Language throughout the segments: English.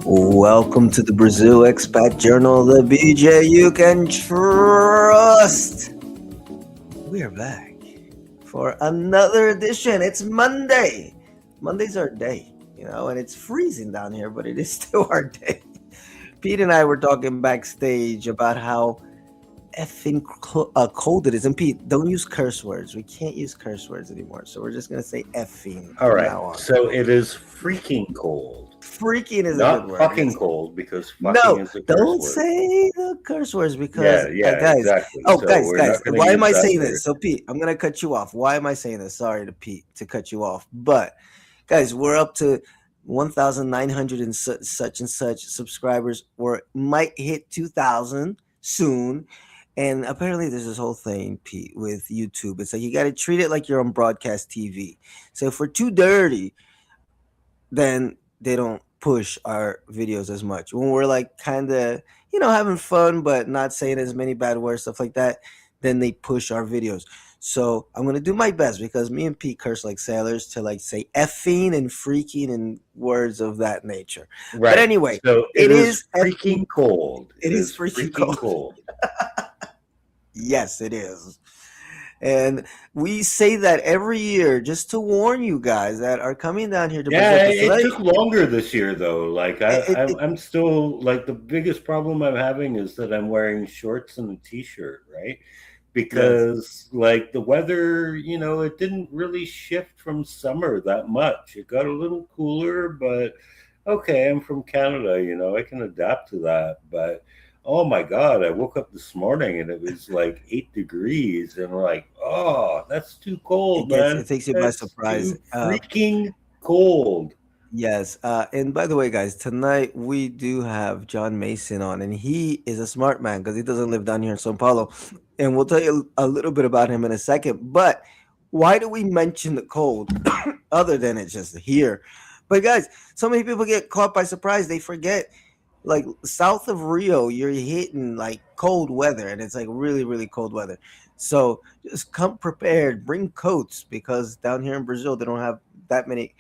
Welcome to the Brazil Expat Journal, the BJ you can trust. We're back for another edition. It's Monday. Monday's our day, and it's freezing down here, but it is still our day. Pete and I were talking backstage about how effing cold it is. And Pete, don't use curse words. We can't use curse words anymore. So we're just going to say effing All from right. now on. So it is freaking cold. Freaking is a Not good word. fucking Yes. cold, because fucking No, is a curse don't word. say the curse words because, Yeah, guys. exactly. Oh, So guys, we're not gonna why am use I that saying word. this? So, Pete, I'm gonna cut you off. Why am I saying this? Sorry to Pete to cut you off, but guys, we're up to 1,900 and such and such subscribers. We might hit 2,000 soon. And apparently, there's this whole thing, Pete, with YouTube. It's like you got to treat it like you're on broadcast TV. So if we're too dirty, then they don't push our videos as much. When we're like kind of, having fun, but not saying as many bad words, stuff like that, then they push our videos. So I'm going to do my best because me and Pete curse like sailors to like say effing and freaking and words of that nature. Right. But anyway, so it is is freaking cold. It is freaking cold. Yes, it is. And we say that every year just to warn you guys that are coming down here to Brazil. Yeah, 'Cause it tonight, took longer this year though. Like it, I'm, it, I'm still like, the biggest problem I'm having is that I'm wearing shorts and a t-shirt, right? yes. Because like the weather, it didn't really shift from summer that much. It got a little cooler, but okay, I'm from Canada, I can adapt to that. But oh my God, I woke up this morning and it was like 8 degrees, and like, oh, that's too cold, It man. takes you by That's surprise. too freaking cold. Yes. And by the way, guys, tonight we do have John Mason on, and he is a smart man because he doesn't live down here in Sao Paulo. And we'll tell you a little bit about him in a second. But why do we mention the cold other than it's just here? But guys, so many people get caught by surprise. They forget, like south of Rio, you're hitting like cold weather, and it's like really, really cold weather. So just come prepared, bring coats because down here in Brazil, they don't have that many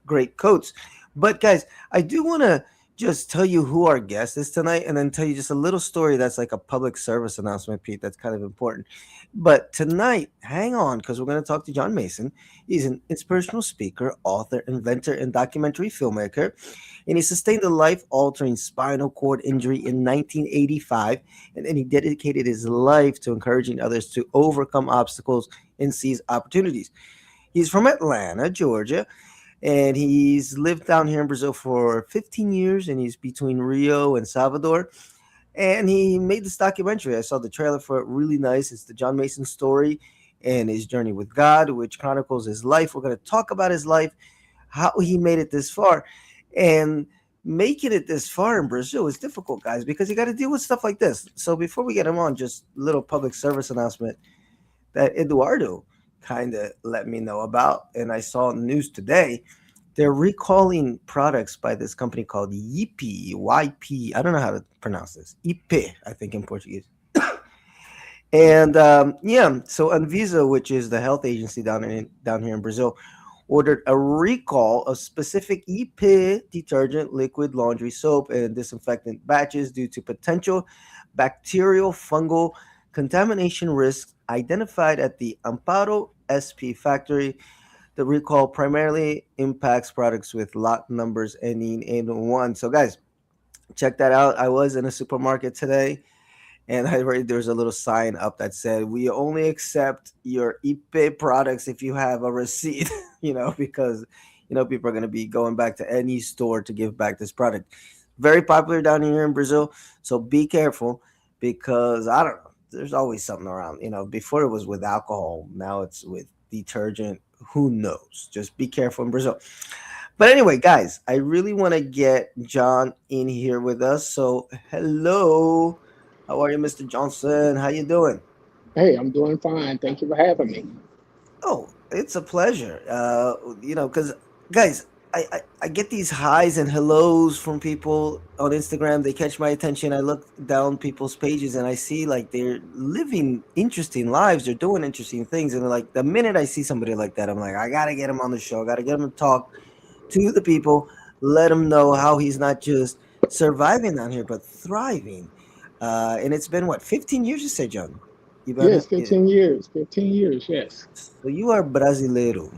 great coats. But guys, I do want to just tell you who our guest is tonight and then tell you just a little story that's like a public service announcement, Pete. That's kind of important. But tonight, hang on, because we're going to talk to John Mason. He's an inspirational speaker, author, inventor, and documentary filmmaker. And he sustained a life altering spinal cord injury in 1985. And then he dedicated his life to encouraging others to overcome obstacles and seize opportunities. He's from Atlanta, Georgia, and he's lived down here in Brazil for 15 years, and he's between Rio and Salvador. And he made this documentary. I saw the trailer for it, really nice. It's the John Mason story and his journey with God, which chronicles his life. We're going to talk about his life, how he made it this far. And making it this far in Brazil is difficult, guys, because you got to deal with stuff like this. So before we get him on, just a little public service announcement that Eduardo kind of let me know about, and I saw in the news today. They're recalling products by this company called YP, YP. I don't know how to pronounce this. IP, I think in Portuguese. And yeah, so Anvisa, which is the health agency down here in Brazil, ordered a recall of specific EP detergent, liquid laundry soap, and disinfectant batches due to potential bacterial fungal contamination risks identified at the Amparo SP factory. The recall primarily impacts products with lot numbers ending in one. So, guys, check that out. I was in a supermarket today, and I read there's a little sign up that said, "We only accept your IP products if you have a receipt." Because people are going to be going back to any store to give back this product. Very popular down here in Brazil, so be careful because I don't know. There's always something around. Before it was with alcohol, now it's with detergent. Who knows? Just be careful in Brazil. But anyway, guys, I really want to get John in here with us. So, hello. How are you, Mr. Johnson? How you doing? Hey, I'm doing fine. Thank you for having me. Oh, it's a pleasure. Because guys, I get these highs and hellos from people on Instagram. They catch my attention. I look down people's pages and I see like they're living interesting lives. They're doing interesting things. And like the minute I see somebody like that, I'm like, I gotta get him on the show. I gotta get him to talk to the people. Let him know how he's not just surviving down here, but thriving. And it's been what, 15 years? You say, John? You been Yes, it? 15 years. 15 years, yes. So you are brasileiro.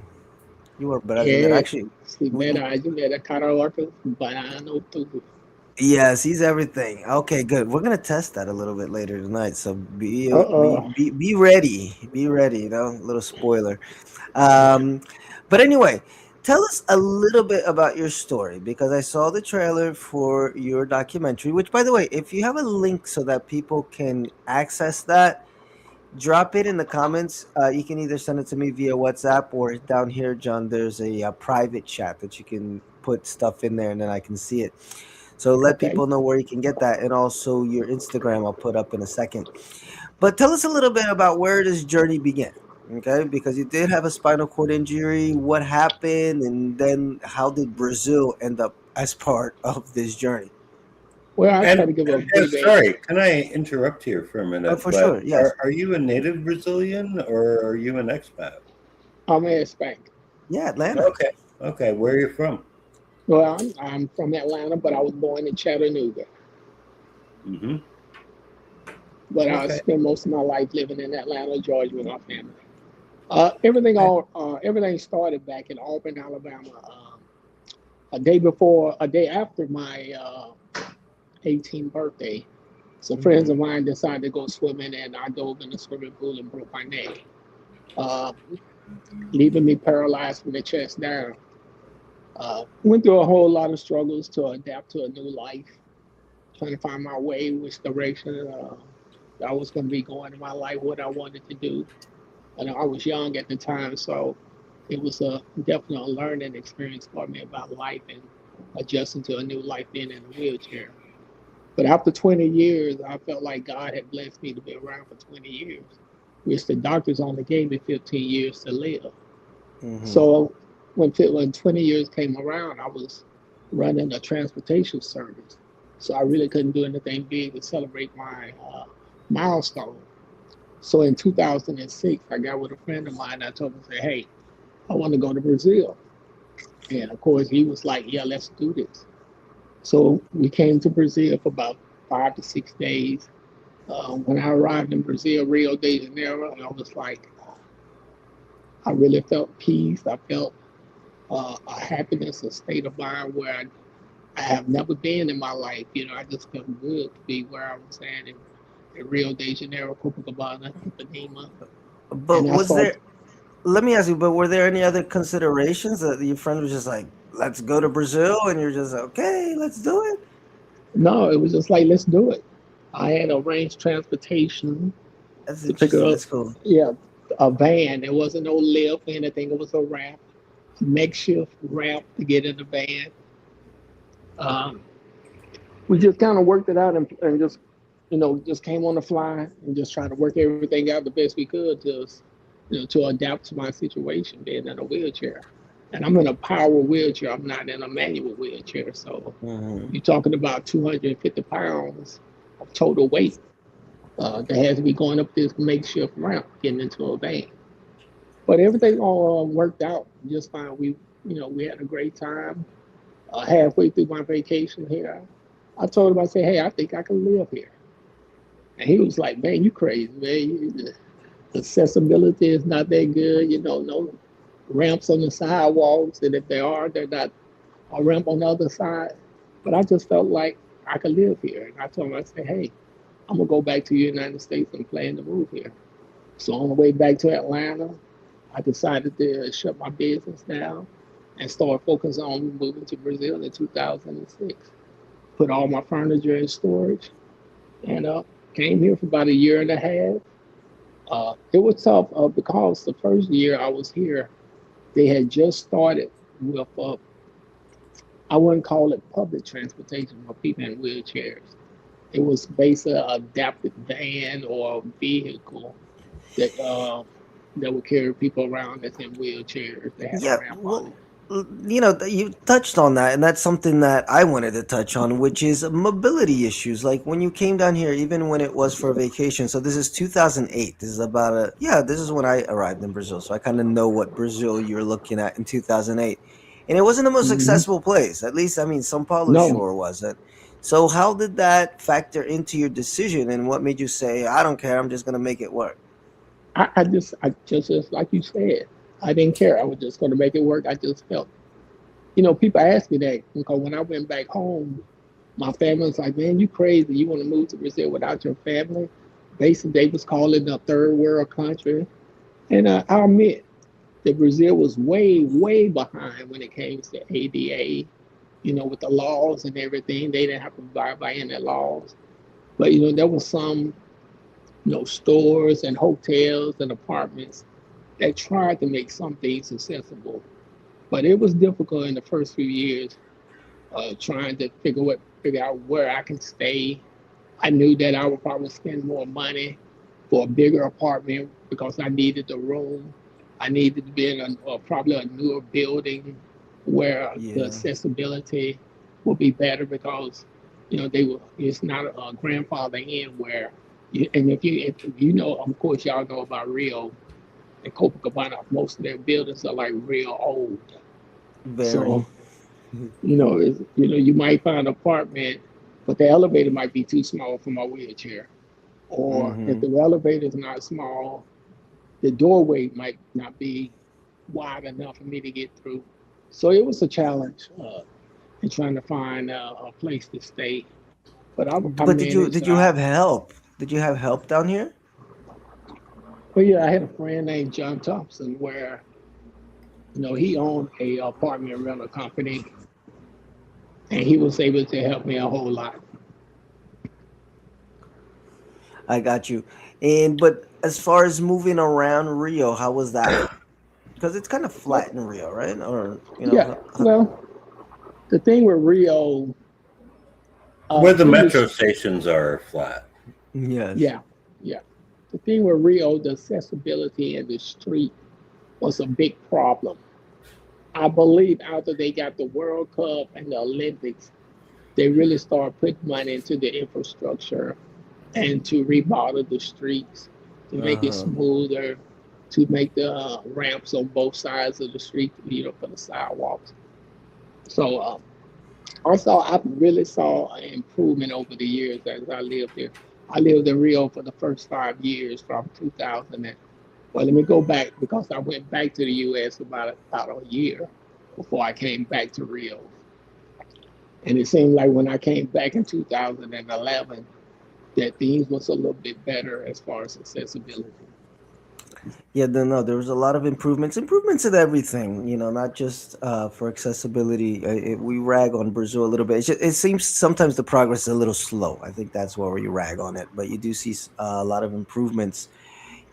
You are brasileiro. É, Actually, se verdade, né? Carioca, baiano, tudo. yes, he's everything. Okay, good. We're gonna test that a little bit later tonight. So Uh-oh. be ready. Be ready. You know, a little spoiler. Um, but anyway, tell us a little bit about your story because I saw the trailer for your documentary. Which, by the way, if you have a link so that people can access that, drop it in the comments. You can either send it to me via WhatsApp or down here, John. There's a private chat that you can put stuff in there, and then I can see it. So let Okay. people know where you can get that, and also your Instagram. I'll put up in a second. But tell us a little bit about where this journey began. Okay, because you did have a spinal cord injury. What happened, and then how did Brazil end up as part of this journey? Well, I try And, to give a and brief answer. sorry, can I interrupt here for a Oh, minute? for But sure. Yes. are you a native Brazilian or are you an expat? I'm in Spank. Yeah, Atlanta. Okay. Okay. Where are you from? Well, I'm from Atlanta, but I was born in Chattanooga. Hmm. But I Okay. spent most of my life living in Atlanta, Georgia, with my family. Okay. Everything started back in Auburn, Alabama. A day after my 18th birthday. So friends Hmm. of mine decided to go swimming, and I dove in the swimming pool and broke my neck, uh, leaving me paralyzed from the chest down. Went through a whole lot of struggles to adapt to a new life, trying to find my way, which direction I was going to be going in my life, what I wanted to do. And I was young at the time, so it was a definite learning experience for me about life and adjusting to a new life being in a wheelchair. But after 20 years, I felt like God had blessed me to be around for 20 years, which the doctors only gave me 15 years to live. Hmm. So when 20 years came around, I was running a transportation service. So I really couldn't do anything big to celebrate my milestone. So in 2006, I got with a friend of mine. I told him, say, hey, I want to go to Brazil. And of course, he was like, yeah, let's do this. So we came to Brazil for about 5 to 6 days. When I arrived in Brazil, Rio de Janeiro, I was like, I really felt peace. I felt a happiness, a state of mind where I have never been in my life. You know, I just felt good to be where I was at in Rio de Janeiro, Copacabana, Ipanema. But And I was saw, there? Let me ask you. But were there any other considerations that your friend was just like, "Let's go to Brazil," and you're just okay, let's do it? no, it was just like, let's do it. I had arranged transportation That's to pick interesting. up, That's cool. yeah, a van. There wasn't no lift or anything. It was a ramp, a makeshift ramp to get in the van. Um, we just kind of worked it out and just, just came on the fly and just tried to work everything out the best we could to adapt to my situation, being in a wheelchair. And I'm in a power wheelchair. I'm not in a manual wheelchair. So Hmm. you're talking about 250 pounds of total weight that has to be going up this makeshift ramp, getting into a van. But everything all worked out just fine. We had a great time. Halfway through my vacation here, I told him, I said, hey, I think I can live here. And he was like, man, you crazy, man. The accessibility is not that good. No ramps on the sidewalks. And if there are, they're not a ramp on the other side. But I just felt like I could live here. And I told him, I said, hey, I'm going to go back to the United States and plan to move here. So on the way back to Atlanta, I decided to shut my business down and start focusing on moving to Brazil in 2006. Put all my furniture in storage and came here for about a year and a half. It was tough because the first year I was here, they had just started with, I wouldn't call it public transportation for people in wheelchairs. It was basically an adapted van or a vehicle that that would carry people around that's in wheelchairs. They had a Yeah, ramp on it. well, you touched on that, and that's something that I wanted to touch on, which is mobility issues. Like when you came down here, even when it was for a vacation. So this is 2008. This is about this is when I arrived in Brazil. So I kind of know what Brazil you're looking at in 2008. And it wasn't the most Hmm. accessible place. At least, I mean, São Paulo No, sure wasn't. So how did that factor into your decision, and what made you say, I don't care, I'm just gonna make it work? I just like you said, I didn't care. I was just going to make it work. I just felt, people ask me that because when I went back home, my family was like, "Man, you crazy? You want to move to Brazil without your family?" Basically, they was calling a third world country, and I admit that Brazil was way, way behind when it came to ADA. With the laws and everything, they didn't have to abide by any laws. But there was some, stores and hotels and apartments that tried to make some things accessible. But it was difficult in the first few years, trying to figure out where I can stay. I knew that I would probably spend more money for a bigger apartment because I needed the room. I needed to be in probably a newer building where the Yeah. accessibility will be better because it's not a grandfather in where and if you know, of course y'all know about Rio and Copacabana, most of their buildings are like real old. Very. So you might find an apartment, but the elevator might be too small for my wheelchair. Or if Mm-hmm. the elevator is not small, the doorway might not be wide enough for me to get through. So it was a challenge in trying to find a place to stay. But I But did you managed. did you have help? Did you have help down here? But yeah, I had a friend named John Thompson where he owned a apartment rental company, and he was able to help me a whole lot. I got you. And but as far as moving around Rio, how was that? Because it's kind of Well, flat in Rio, right? Or yeah, well, the thing with Rio, Where the it metro was, stations are flat. yes. yeah, yeah. The thing with Rio, the accessibility in the street was a big problem. I believe after they got the World Cup and the Olympics, they really started putting money into the infrastructure and to remodel the streets, to Uh make it huh. smoother, to make the ramps on both sides of the street, for the sidewalks. So I really saw an improvement over the years as I lived there. I lived in Rio for the first 5 years from 2000. Well, let me go back because I went back to the U.S. about a year before I came back to Rio. And it seemed like when I came back in 2011, that things was a little bit better as far as accessibility. Yeah, no, there was a lot of improvements in everything. Not just for accessibility. We rag on Brazil a little bit. It seems sometimes the progress is a little slow. I think that's where we rag on it. But you do see a lot of improvements,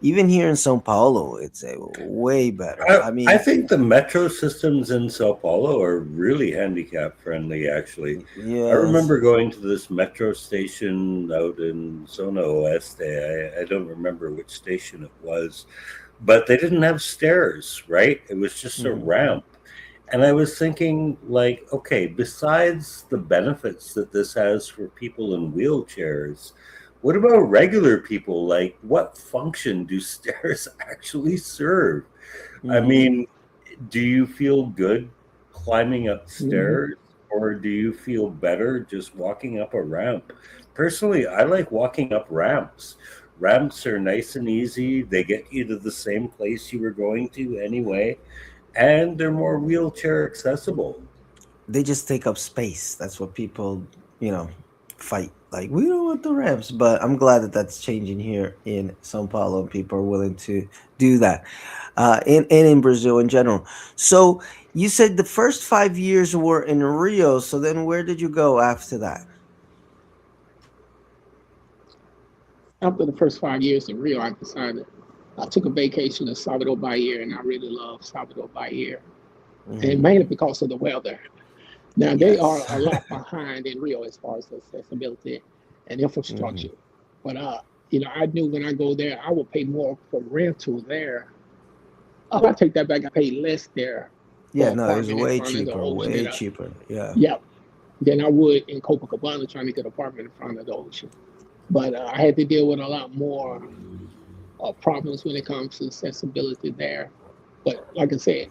even here in São Paulo. It's way better. I I mean, think the metro systems in Sao Paulo are really handicap friendly, actually. I yes. remember going to this metro station out in Zona Oeste. I don't remember which station it was, but they didn't have stairs, right? It was just a Hmm. ramp. And I was thinking, like, okay, besides the benefits that this has for people in wheelchairs, what about regular people? Like, what function do stairs actually serve? I Hmm. mean, do you feel good climbing Mhm. upstairs or do you feel better just walking up a ramp? Personally, I like walking up ramps. Ramps are nice and easy. They get you to the same place you were going to anyway, and they're more wheelchair accessible. They just take up space. That's what people, you know, fight. Like, we don't want the ramps, but I'm glad that that's changing here in São Paulo, and people are willing to do that, and in Brazil in general. So you said the first 5 years were in Rio. So then, where did you go after that? After the first 5 years in Rio, I decided I took a vacation to Salvador Bahia, and I really love Salvador Bahia, and Hmm. mainly because of the weather. Now they are Yes. a lot behind in Rio as far as accessibility and infrastructure, Hmm. but I knew when I go there, I will pay more for rental there. I take that back. I paid less there Yeah, for no, it was apartment in way front of the cheaper, ocean way cheaper. Yeah. yeah, than I would in Copacabana trying to get an apartment in front of the ocean. But I had to deal with a lot more problems when it comes to accessibility there. But like I said,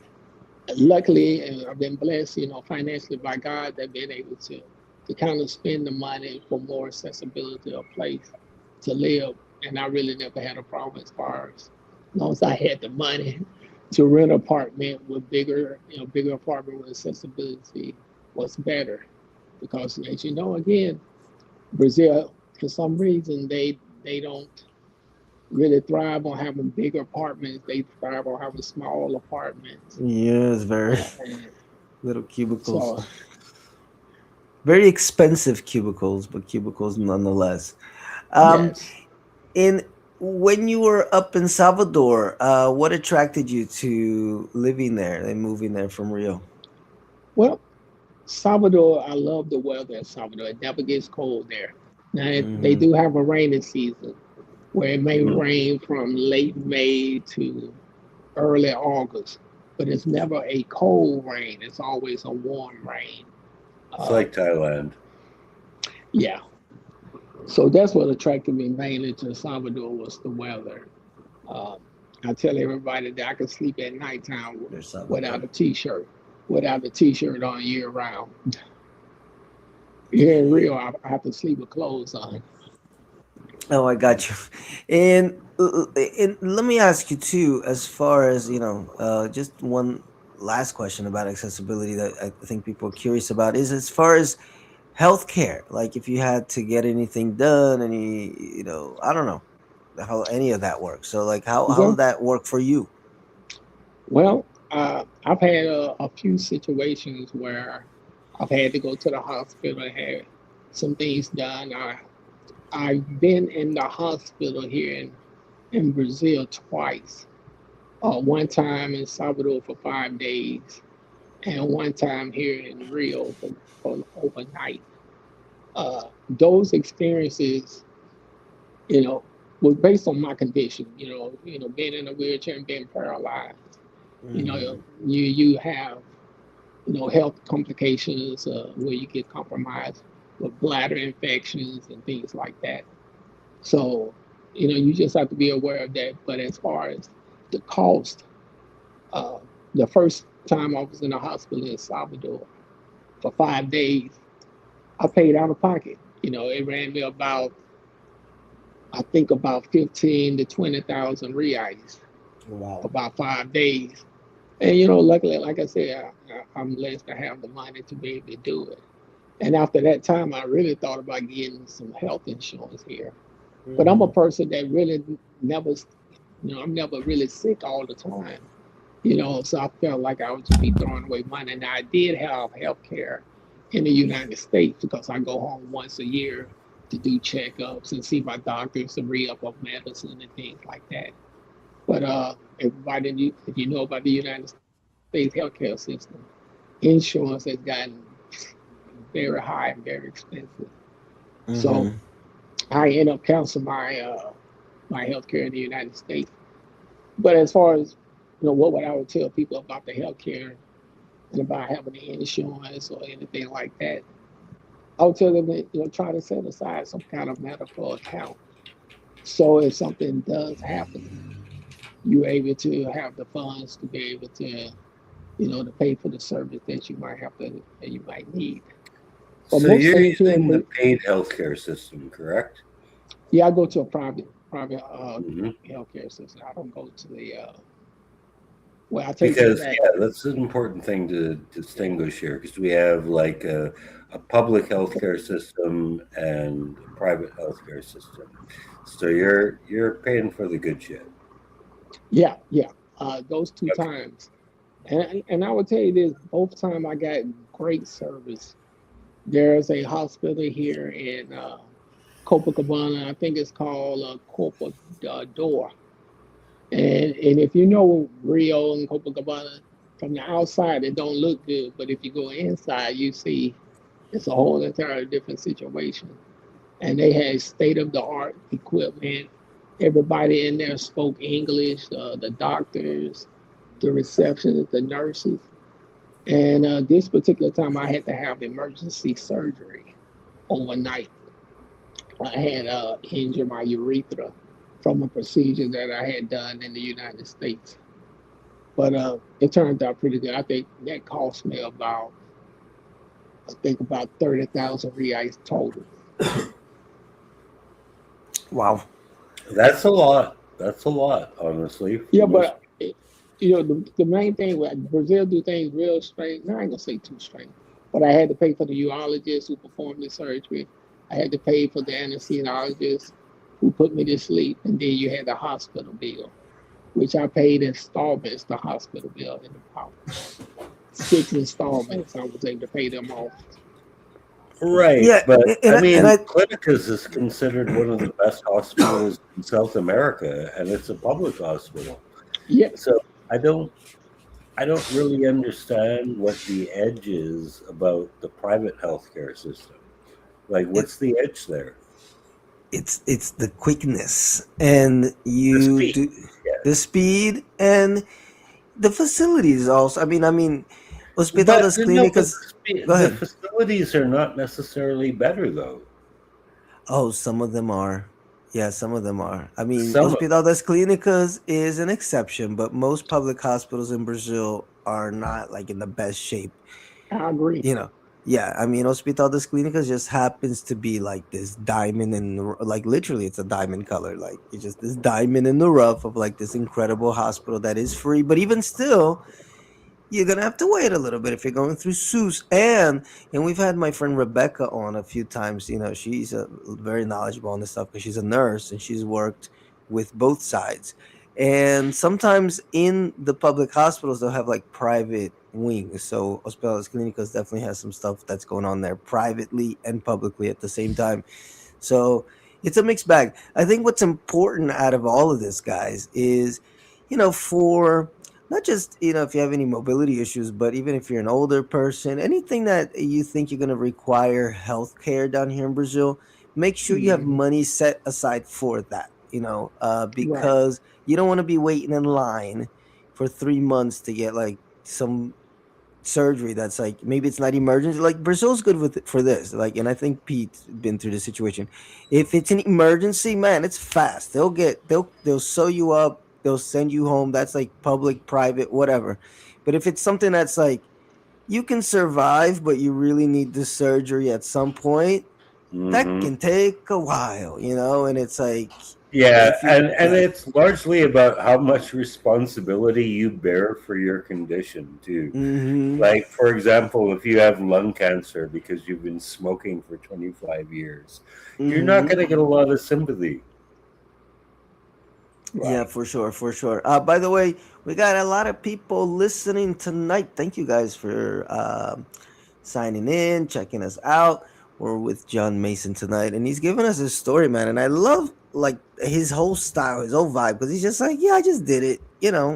luckily, and I've been blessed, financially by God, that been able to to kind of spend the money for more accessibility of place to live. And I really never had a problem as far as long as I had the money to rent an apartment with bigger, bigger apartment with accessibility was better. Because as you know, again, Brazil, for some reason, they don't really thrive on having big apartments. They thrive on having small apartments. Yes, very And little cubicles. so, Very expensive cubicles, but cubicles nonetheless. Um, yes. in when you were up in Salvador, what attracted you to living there and moving there from Rio? Well, Salvador, I love the weather in Salvador. It never gets cold there. Now, they Hmm. do have a rainy season where it may Mhm. rain from late May to early August, but it's never a cold rain. It's always a warm rain. It's Uh, like Thailand. yeah. So that's what attracted me mainly to Salvador was the weather. Uh, I tell everybody that I can sleep at nighttime There's without Salvador. a t-shirt, without a t-shirt on year round. Here in Rio, I have to sleep with clothes on. Oh, I got you. And let me ask you too, as far as just one last question about accessibility that I think people are curious about is as far as healthcare. Like if you had to get anything done, I don't know how any of that works. So like how Well, did that work for you? well, I've had a few situations where I've had to go to the hospital and have some things done. I've been in the hospital here in Brazil twice. One time in Salvador for 5 days, and one time here in Rio for overnight. Those experiences, you know, was based on my condition. Being in a wheelchair and being paralyzed. Hmm. You have health complications where you get compromised with bladder infections and things like that. So, you just have to be aware of that. But as far as the cost, uh, the first time I was in the hospital in Salvador for 5 days, I paid out of pocket. It ran me about, I think, about 15 to 20,000 reais for Wow. about 5 days. And luckily, like I said, I'm blessed to have the money to be able to do it. And after that time, I really thought about getting some health insurance here. But I'm a Hmm. person that really never, I'm never really sick all the time. So I felt like I would just be throwing away money. And I did have health care in the United States because I go home once a year to do checkups and see my doctors to re-up of medicine and things like that. But if you know about the United States healthcare system, insurance has gotten very high and very expensive. So Hmm. I end up canceling my healthcare in the United States. But as far as what I would tell people about the healthcare and about having the insurance or anything like that, I would tell them that try to set aside some kind of medical account. So if something does happen, you're able to have the funds to be able to to pay for the service that you might need. But So most you're things here using the in paid healthcare system, correct? yeah, I go to a private Hmm. healthcare system. I don't go to the well, I take that Because back. yeah, that's an important thing to distinguish here. Because we have like a public healthcare system and a private healthcare system. So you're paying for the good shit. Yeah, yeah. Those two Okay. times, and I would tell you this: both time I got great service. There's a hospital here in Copacabana. I think it's called Copa Door. And if you know Rio and Copacabana from the outside, it don't look good, but if you go inside, you see it's a whole entirely different situation. And they had state of the art equipment. Everybody in there spoke English. The doctors, the receptionists, the nurses. And this particular time, I had to have emergency surgery overnight. I had injured my urethra from a procedure that I had done in the United States. But it turned out pretty good. I think that cost me about I think about 30,000 reais total. Wow. That's a lot. That's a lot, honestly, for Yeah, most. but the main thing with Brazil do things real strange. No, I ain't gonna say too strange, but I had to pay for the urologist who performed the surgery. I had to pay for the anesthesiologist who put me to sleep, and then you had the hospital bill, which I paid installments. The hospital bill in about 6 installments. I was able to pay them off. Right, Yeah, but I and mean, I Clinicas is considered one of the best hospitals in South America, and it's a public hospital. Yeah, So I don't, I don't really understand what the edge is about the private healthcare system. Like, it, what's the edge there? it's the quickness, and The you speed. do Yeah, the speed and the facilities also. I mean, Hospital but das no, but Clínicas. Go the ahead. facilities are not necessarily better though. Oh, some of them are. Yeah, some of them are. I mean, Some of Hospital das Clínicas is an exception, but most public hospitals in Brazil are not like in the best shape. I agree. You know, yeah. I mean, Hospital das Clínicas just happens to be like this diamond in like literally, it's a diamond color. Like it's just this diamond in the rough of like this incredible hospital that is free, but even still, you're gonna have to wait a little bit if you're going through SUS. And we've had my friend Rebecca on a few times. You know, she's very knowledgeable on this stuff because she's a nurse and she's worked with both sides. And sometimes in the public hospitals, they'll have like private wings. So Hospitales Clínicas definitely has some stuff that's going on there privately and publicly at the same time. So it's a mixed bag. I think what's important out of all of this, guys, is, for not just, if you have any mobility issues, but even if you're an older person, anything that you think you're going to require health care down here in Brazil, make sure you have Mhm. money set aside for that, Right. because you don't want to be waiting in line for 3 months to get like some surgery that's like maybe it's not emergency. Like Brazil's good with for this. Like, and I think Pete's been through this situation. If it's an emergency, man, it's fast. They'll sew you up. They'll send you home. That's like public, private, whatever. But if it's something that's like you can survive, but you really need the surgery at some point, that hmm can take a while, and it's like Yeah, if you, and yeah. it's largely about how much responsibility you bear for your condition too. Mm-hmm. Like, for example, if you have lung cancer because you've been smoking for 25 years, you're not Mm-hmm. going to get a lot of sympathy. Yeah, Right. for sure, for sure. By the way, we got a lot of people listening tonight. Thank you guys for signing in, checking us out. We're with John Mason tonight, and he's giving us his story, man. And I love like his whole style, his whole vibe, because he's just like, yeah, I just did it,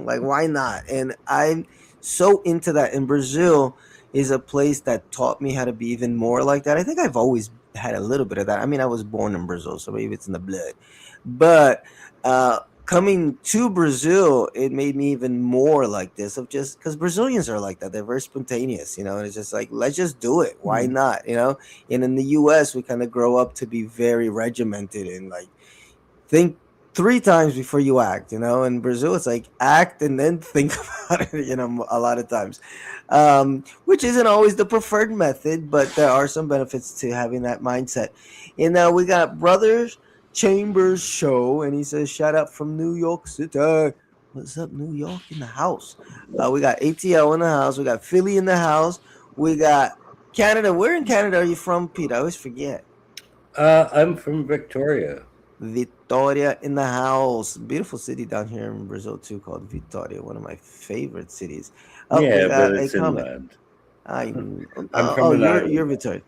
like why not? And I'm so into that. And Brazil is a place that taught me how to be even more like that. I think I've always had a little bit of that. I mean, I was born in Brazil, so maybe it's in the blood, but coming to Brazil, it made me even more like this of just because Brazilians are like that. They're very spontaneous, and it's just like, let's just do it. Why Mhm. not? And in the US, we kind of grow up to be very regimented and like think three times before you act. In Brazil, it's like act and then think about it, a lot of times, which isn't always the preferred method, but there are some benefits to having that mindset. And now we got Brothers Chambers Show, and he says, shout out from New York City. What's up, New York in the house? We got ATL in the house. We got Philly in the house. We got Canada. Where in Canada are you from, Pete? I always forget. I'm from Victoria. Vitória in the house. Beautiful city down here in Brazil too, called Vitória. One of my favorite cities. Oh, we Yeah, but got a it's comment. inland. I I'm oh, from an you're island. Vitória.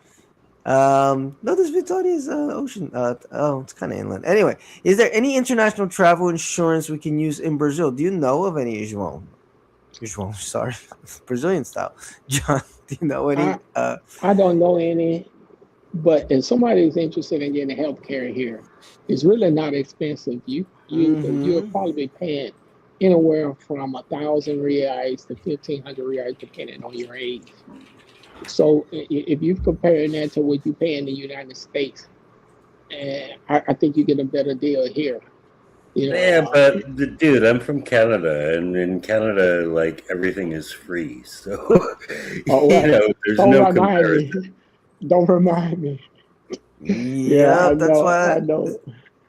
No, this Vitória is ocean. Oh, it's kind of inland. Anyway, is there any international travel insurance we can use in Brazil? Do you know of any, João? João, sorry, Brazilian style. John, do you know I any? I don't know any, but if somebody is interested in getting health care here, it's really not expensive. You'll Mm-hmm. probably be paying anywhere from 1,000 reais to 1,500 reais, depending on your age. So if you compare that to what you pay in the United States, I think you get a better deal here. You know, Yeah, but the dude, I'm from Canada, and in Canada, like everything is free, so oh well, there's don't no remind comparison. me. Don't remind me. Yeah, Yeah, I that's know, why I know.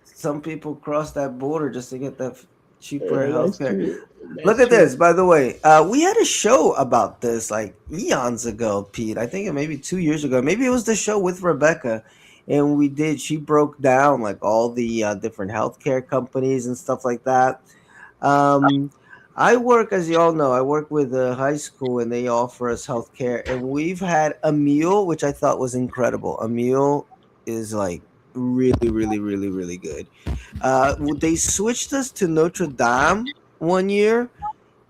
some people cross that border just to get that cheaper That's healthcare. true. Look That's at true. this, by the way. We had a show about this like eons ago, Pete. I think it maybe 2 years ago. Maybe it was the show with Rebecca, and she broke down like all the different healthcare companies and stuff like that. Um, I work, as you all know, I work with a high school, and they offer us healthcare, and we've had a meal which I thought was incredible. A meal is like really, really, really, really good. They switched us to Notre Dame one year,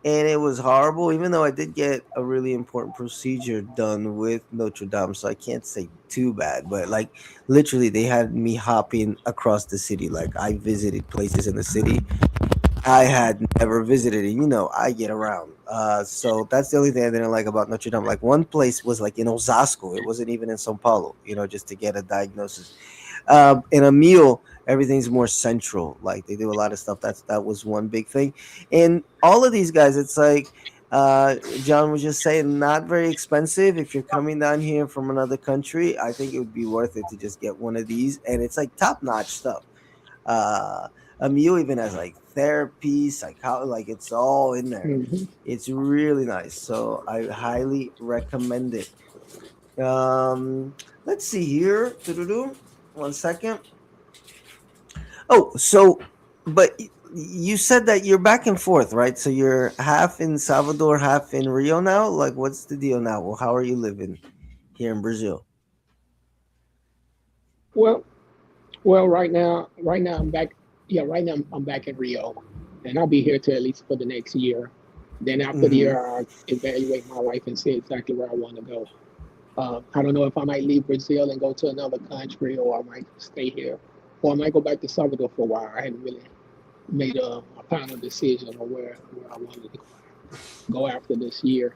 and it was horrible. Even though I did get a really important procedure done with Notre Dame, so I can't say too bad. But like literally, they had me hopping across the city. Like I visited places in the city I had never visited, and I get around. So that's the only thing I didn't like about Notre Dame. Like one place was like in Osasco; it wasn't even in São Paulo. Just to get a diagnosis. In a meal, everything's more central. Like they do a lot of stuff. That was one big thing. And all of these guys, it's like John was just saying, not very expensive. If you're coming down here from another country, I think it would be worth it to just get one of these, and it's like top notch stuff. Uh, Mew even has like therapy, psychology, like it's all in there. Hmm. It's really nice, so I highly recommend it. Um, let's see here. Doo-doo-doo. One second. Oh, but you said that you're back and forth, right? So you're half in Salvador, half in Rio now. Like, what's the deal now? Well, how are you living here in Brazil? Well, right now I'm back. Yeah, right now I'm back in Rio, and I'll be here till at least for the next year. Then after the Mm-hmm. year, I'll evaluate my life and see exactly where I want to go. I don't know if I might leave Brazil and go to another country, or I might stay here, or I might go back to Salvador for a while. I hadn't really made a final decision on where I wanted to go after this year.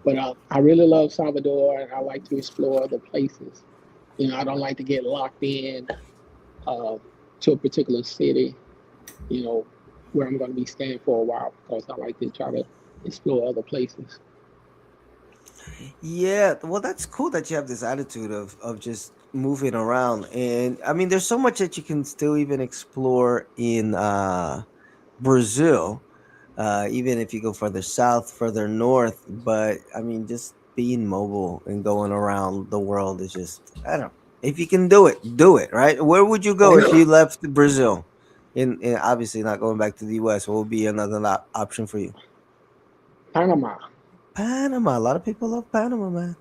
But I really love Salvador, and I like to explore other places. I don't like to get locked in uh, to a particular city, you know, where I'm going to be staying for a while because I like to try to explore other places. Yeah, well, that's cool that you have this attitude of just moving around, and I mean, there's so much that you can still even explore in Brazil, even if you go further south, further north. But I mean, just being mobile and going around the world is just, I don't know. If you can do it, right? Where would you I go if know you left Brazil? In obviously not going back to the U.S. What would be another option for you? Panama. Panama. A lot of people love Panama, man.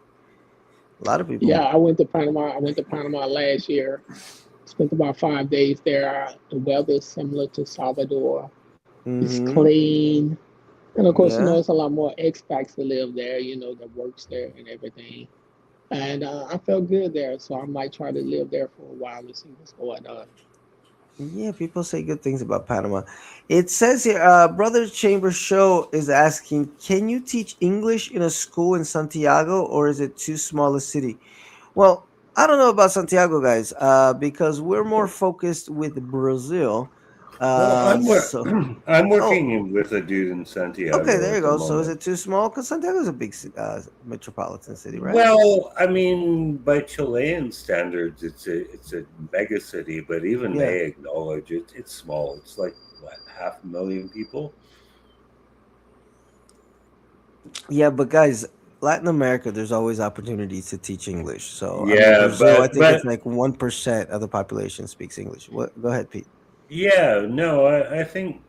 A lot of people. Yeah, I went to Panama. I went to Panama last year. Spent about 5 days there. The weather is similar to Salvador. It's Mm-hmm. clean. And of course, Yeah. it's a lot more expats that live there, that works there and everything. And I felt good there, so I might try to live there for a while and see what's going on. Yeah, people say good things about Panama. It says here, Brother Chambers Show is asking, can you teach English in a school in Santiago, or is it too small a city? Well, I don't know about Santiago, guys, because we're more focused with Brazil. Well, So, I'm oh, working with a dude in okay, Santiago there you at the go. So, is moment. it too small? Because Santiago is a big metropolitan city, right? Well, I mean, by Chilean standards, it's a mega city, but even Yeah. they acknowledge it. It's small. It's like what, 500,000 people. Yeah, but guys, Latin America, there's always opportunities to teach English. So, I mean, Yeah, Brazil, I think it's but like 1% of the population speaks English. What? Go ahead, Pete. yeah, no, I think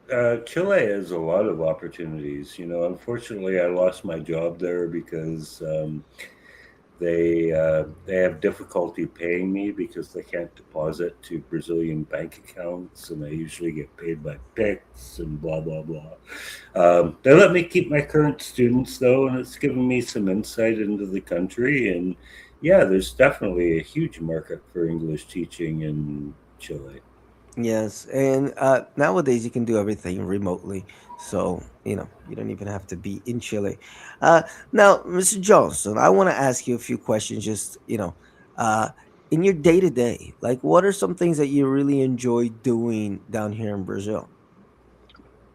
Chile has a lot of opportunities. Unfortunately, I lost my job there because they have difficulty paying me because they can't deposit to Brazilian bank accounts, and I usually get paid by PIX and blah blah blah. They let me keep my current students though, and it's given me some insight into the country. And yeah, there's definitely a huge market for English teaching in Chile. Yes, and nowadays you can do everything remotely, so you don't even have to be in Chile. Now, Mr. Johnson, I want to ask you a few questions. Just uh, in your day to day, like what are some things that you really enjoy doing down here in Brazil?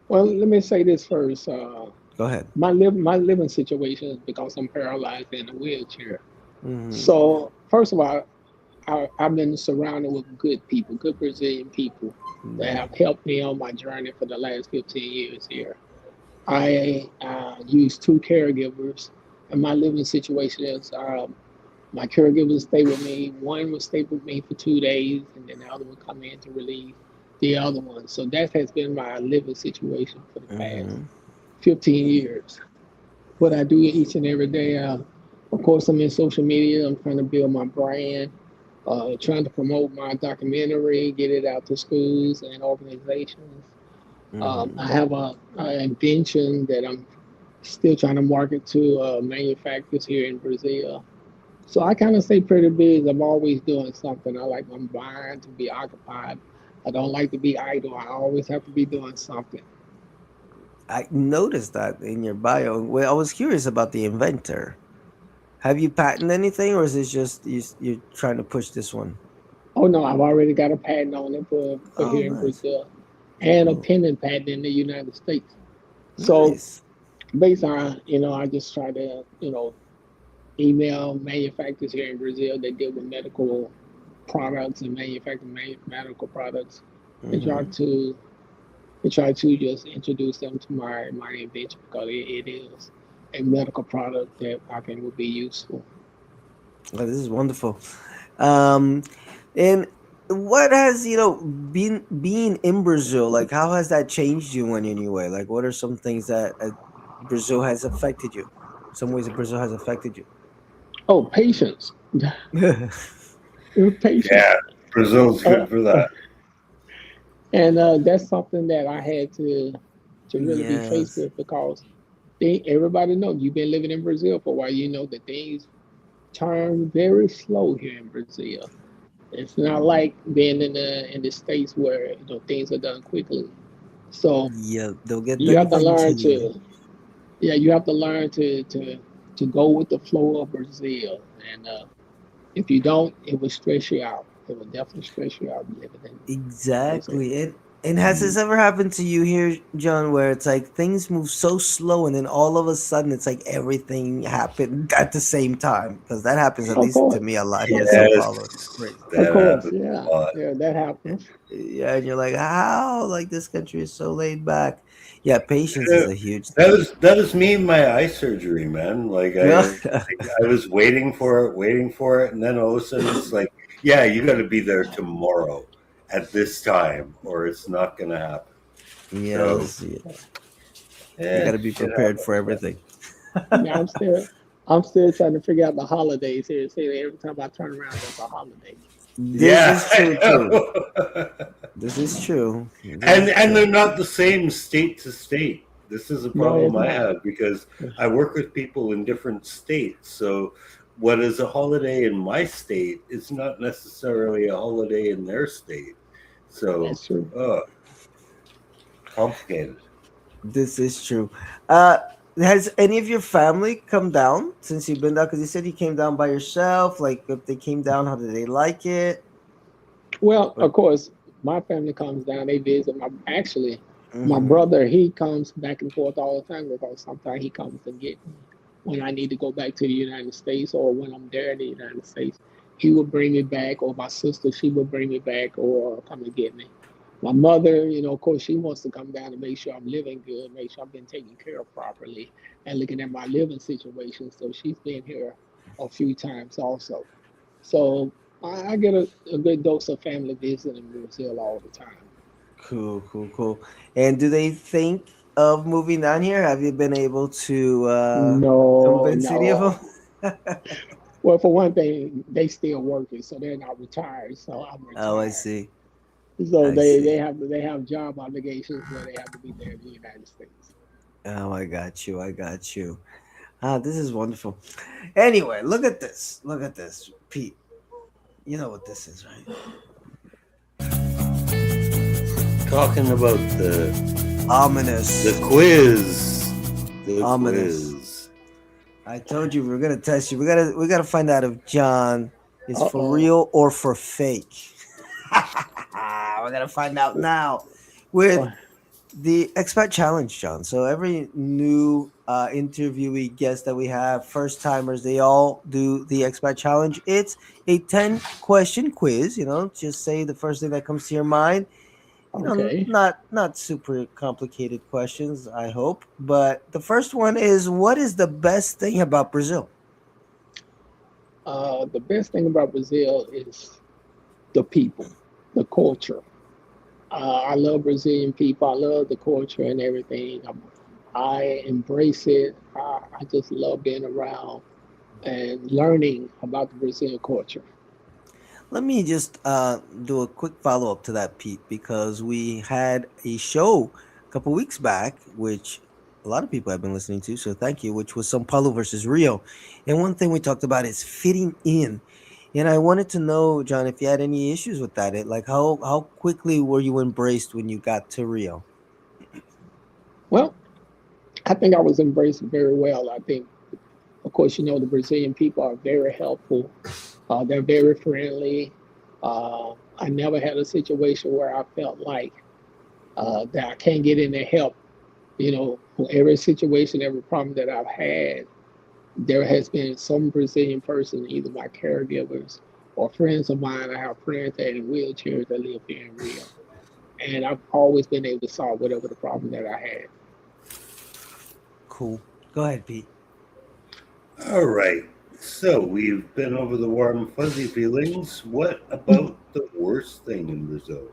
Well, let me say this first. Go ahead. My living situation is because I'm paralyzed in a wheelchair. Mm-hmm. So first of all, I've been surrounded with good people, good Brazilian people that Mm-hmm. have helped me on my journey for the last 15 years here. I use two caregivers, and my living situation is my caregivers stay with me. One will stay with me for 2 days, and then the other will come in to relieve the other one. So that has been my living situation for the past Mm-hmm. 15 years. What I do each and every day, of course, I'm in social media. I'm trying to build my brand, trying to promote my documentary, get it out to schools and organizations. Mm-hmm. I have a invention that I'm still trying to market to manufacturers here in Brazil. So I kind of stay pretty busy. I'm always doing something. I like my mind to be occupied. I don't like to be idle. I always have to be doing something. I noticed that in your bio. Well, I was curious about the inventor. Have you patented anything, or is it just you're trying to push this one? Oh no, I've already got a patent on it for Oh, here in nice. Brazil, and a Oh, pending patent in the United States. So nice. based on I just try to email manufacturers here in Brazil that deal with medical products and manufacture medical products, and try Mm-hmm. to and try to just introduce them to my invention because it is a medical product that I think would be useful. Oh, this is wonderful. Um, and what has been being in Brazil like? How has that changed you in any way? Like, what are some things that Brazil has affected you? Some ways that Brazil has affected Oh, patience, you. patience. Yeah, Brazil's Uh, good for that. and that's something that I had to really be faced Yes. with because everybody knows you've been living in Brazil for a while. You know that things turn very slow here in Brazil. It's not like being in the states where things are done quickly. So Yeah, they'll get you done have to learn eventually. to yeah you have to learn to go with the flow of Brazil. And if you don't, it will stress you out. It will definitely stress you out living in Brazil. Exactly. And has this Mhm. ever happened to you here, John, where it's like things move so slow and then all of a sudden it's like everything happened at the same time? Because that happens at Of least to course, me a lot here in Sao Paulo. It's Yes, crazy. of that course, happens yeah, a lot. yeah, that happens. Yeah, and you're like, how? Like this country is so laid back. Yeah, patience is Yeah, a huge that thing. was that was me and my eye surgery, man. Like Yeah. I was waiting for it, and then all of a sudden it's like, yeah, you got to be there tomorrow at this time, or it's not gonna happen. So Yes. Yeah. You got yeah, to be shit prepared happens. for everything. Yeah, I'm still trying to figure out the holidays here. See, every time I turn around, there's a holiday. This Yeah, is I true too. know. This is true. This and is and they're true. not the same state to state. This is a No, problem it's I not. have because I work with people in different states. So what is a holiday in my state is not necessarily a holiday in their state. So That's true. complicated. This is true. Uh, has any of your family come down since you've been down? Because you said you came down by yourself. Like, if they came down, how did they like it? Well, Or, of course, my family comes down. They visit. My mm-hmm, brother, he comes back and forth all the time because sometimes he comes to get me when I need to go back to the United States or when I'm there in the United States. He will bring me back, or my sister, she will bring me back or come and get me. My mother, of course, she wants to come down and make sure I'm living good, make sure I've been taken care of properly, and looking at my living situation. So she's been here a few times also. So I get a good dose of family visiting in Brazil all the time. cool, cool, cool. And do they think of moving down here? Have you been able to No, convince any of no. them? Well, for one thing, they still working, so they're not retired. So I'm Oh, I retired. see. So I they see. have job obligations where they have to be there in the United States. Oh, I got you. I got you. Ah, this is wonderful. Anyway, look at this. Look at this, Pete. You know what this is, right? Talking about the Ominous. quiz. The Ominous. quiz. I told you we were gonna test you. We gotta find out if John is Uh for oh. real or for fake. We're gonna find out now with The expat challenge, John. So every new interviewee guest that we have, first timers, they all do the expat challenge. It's a 10-question quiz. Just say the first thing that comes to your mind. Okay. Not super complicated questions, I hope. But the first one is, what is the best thing about Brazil? The best thing about Brazil is the people, the culture. I love Brazilian people. I love the culture and everything. I embrace it. I just love being around and learning about the Brazilian culture. Let me just do a quick follow up to that, Pete, because we had a show a couple weeks back, which a lot of people have been listening to. So thank you, which was Sao Paulo versus Rio. And one thing we talked about is fitting in. And I wanted to know, John, if you had any issues with that. Like how quickly were you embraced when you got to Rio? Well, I think I was embraced very well. I think, of course, the Brazilian people are very helpful. They're very friendly. I never had a situation where I felt like that I can't get any help. Every situation, every problem that I've had, there has been some Brazilian person, either my caregivers or friends of mine. I have friends that are in wheelchairs that live here in Rio, and I've always been able to solve whatever the problem that I had. Cool. Go ahead, Pete. All right. So we've been over the warm, fuzzy feelings. What about the worst thing in Brazil?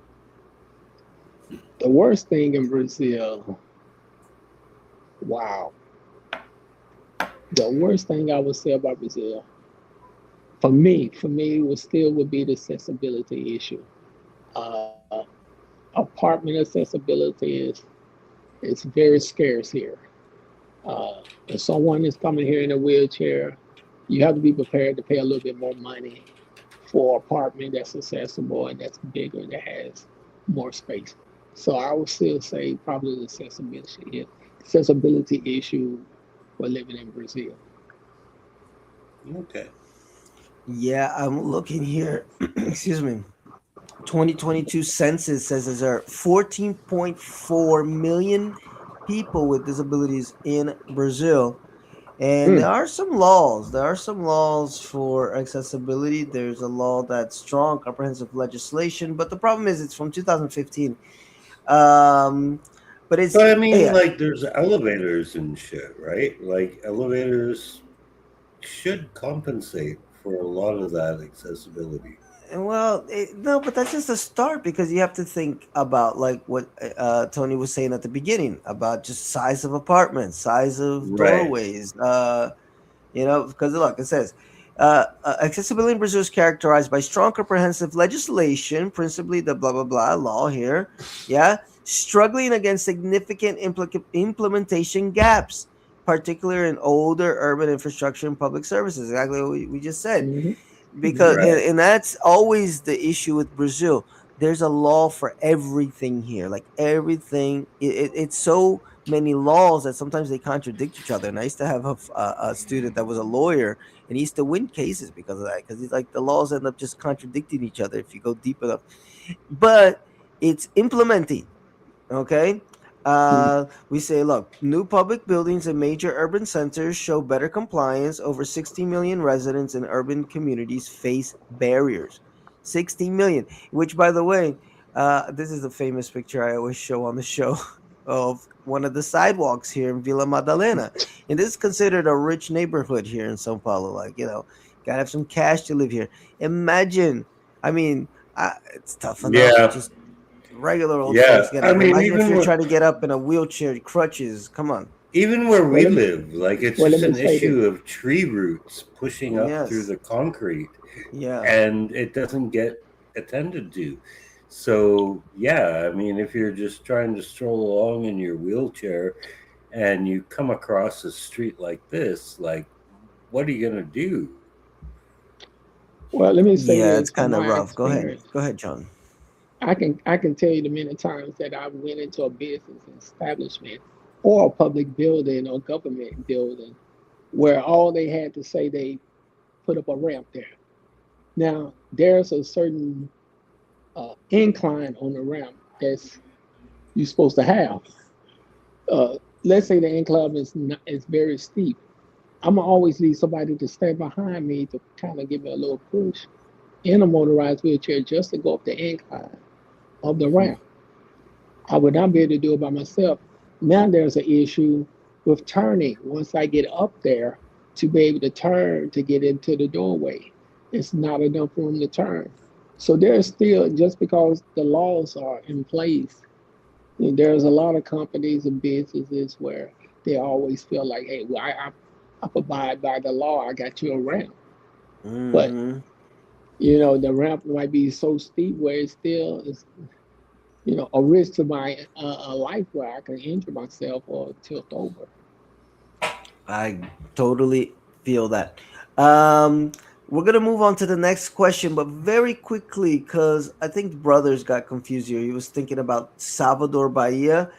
The worst thing in Brazil, wow. The worst thing I would say about Brazil, for me, would be the accessibility issue. Uh, Apartment accessibility is very scarce here. If someone is coming here in a wheelchair, you have to be prepared to pay a little bit more money for an apartment that's accessible and that's bigger, that has more space. So I would still say probably the accessibility issue for living in Brazil. Okay. Yeah, I'm looking here. Excuse me. 2022 census says there are 14.4 million people with disabilities in Brazil. And there Mm, are some laws. There are some laws for accessibility. There's a law that's strong, comprehensive legislation. But the problem is it's from 2015. Um, but it's, But I mean, yeah. like, there's elevators and shit, right? Like, elevators should compensate for a lot of that accessibility. Well, no, but that's just a start because you have to think about like what Tony was saying at the beginning about just size of apartments, size of Right. doorways. Because look, it says accessibility in Brazil is characterized by strong, comprehensive legislation, principally the blah blah blah law here. Yeah, struggling against significant implementation gaps, particularly in older urban infrastructure and public services. Exactly what we just said, mhm, because mhm, Right. and that's always the issue with Brazil. There's a law for everything here, like everything. It's so many laws that sometimes they contradict each other. And I used to have a student that was a lawyer, and he used to win cases because of that. Because he's like the laws end up just contradicting each other if you go deep enough. But it's implementing. Okay. mhm. We say, look, new public buildings in major urban centers show better compliance. Over 60 million residents in urban communities face barriers. 60 million, which, by the way, this is a famous picture I always show on the show of one of the sidewalks here in Villa Madalena. And this is considered a rich neighborhood here in Sao Paulo. Like, gotta have some cash to live here. Imagine, I mean, it's tough enough Yeah. just regular old folks Yeah. get I up. mean, Imagine if you're trying to get up in a wheelchair, crutches. Come on. even where Well, we live, like, it's let just me an say this. issue of tree roots pushing up through Yes. the concrete, Yeah. and it doesn't get attended to. So, yeah, I mean, if you're just trying to stroll along in your wheelchair and you come across a street like this, like, what are you going to do? Well, let me say Yeah, it's this from kind of my rough. Go ahead. experience. Go ahead, John. I can tell you the many times that I went into a business establishment or a public building or government building where all they had to say they put up a ramp there. Now there's a certain incline on the ramp that's you're supposed to have. Let's say the incline is very steep. I'm gonna always need somebody to stand behind me to kind of give me a little push in a motorized wheelchair just to go up the incline of the ramp. I would not be able to do it by myself. Now there's an issue with turning. Once I get up there to be able to turn to get into the doorway, it's not enough room to turn. So there's still, just because the laws are in place, there's a lot of companies and businesses where they always feel like, hey, well, I abide by the law. I got you a ramp. But, Hmm. the ramp might be so steep where it still is, a risk to my life where I can injure myself or tilt over. I totally feel that. Um, we're gonna move on to the next question, but very quickly because I think brothers got confused here. He was thinking about Salvador Bahia.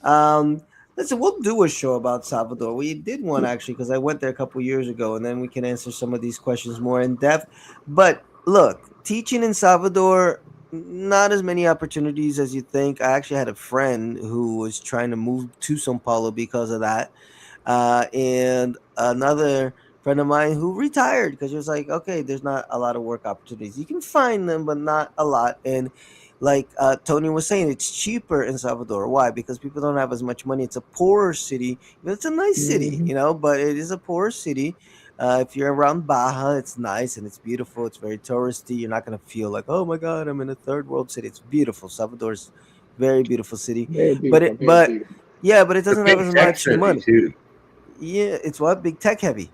Um, listen, we'll do a show about Salvador. We did one actually because I went there a couple years ago, and then we can answer some of these questions more in depth. But look, teaching in Salvador, not as many opportunities as you think. I actually had a friend who was trying to move to Sao Paulo because of that, and another friend of mine who retired because he was like, okay, there's not a lot of work opportunities. You can find them, but not a lot. And like Tony was saying, it's cheaper in Salvador. Why? Because people don't have as much money. It's a poorer city. It's a nice city, Hmm. but it is a poorer city. If you're around Baja, it's nice and it's beautiful. It's very touristy. You're not going to feel like, oh my God, I'm in a third world city. It's beautiful. Salvador's very beautiful city, Very but beautiful, very but beautiful. yeah, but it It's a doesn't have big as tech much city money. too. Yeah, it's what big tech heavy.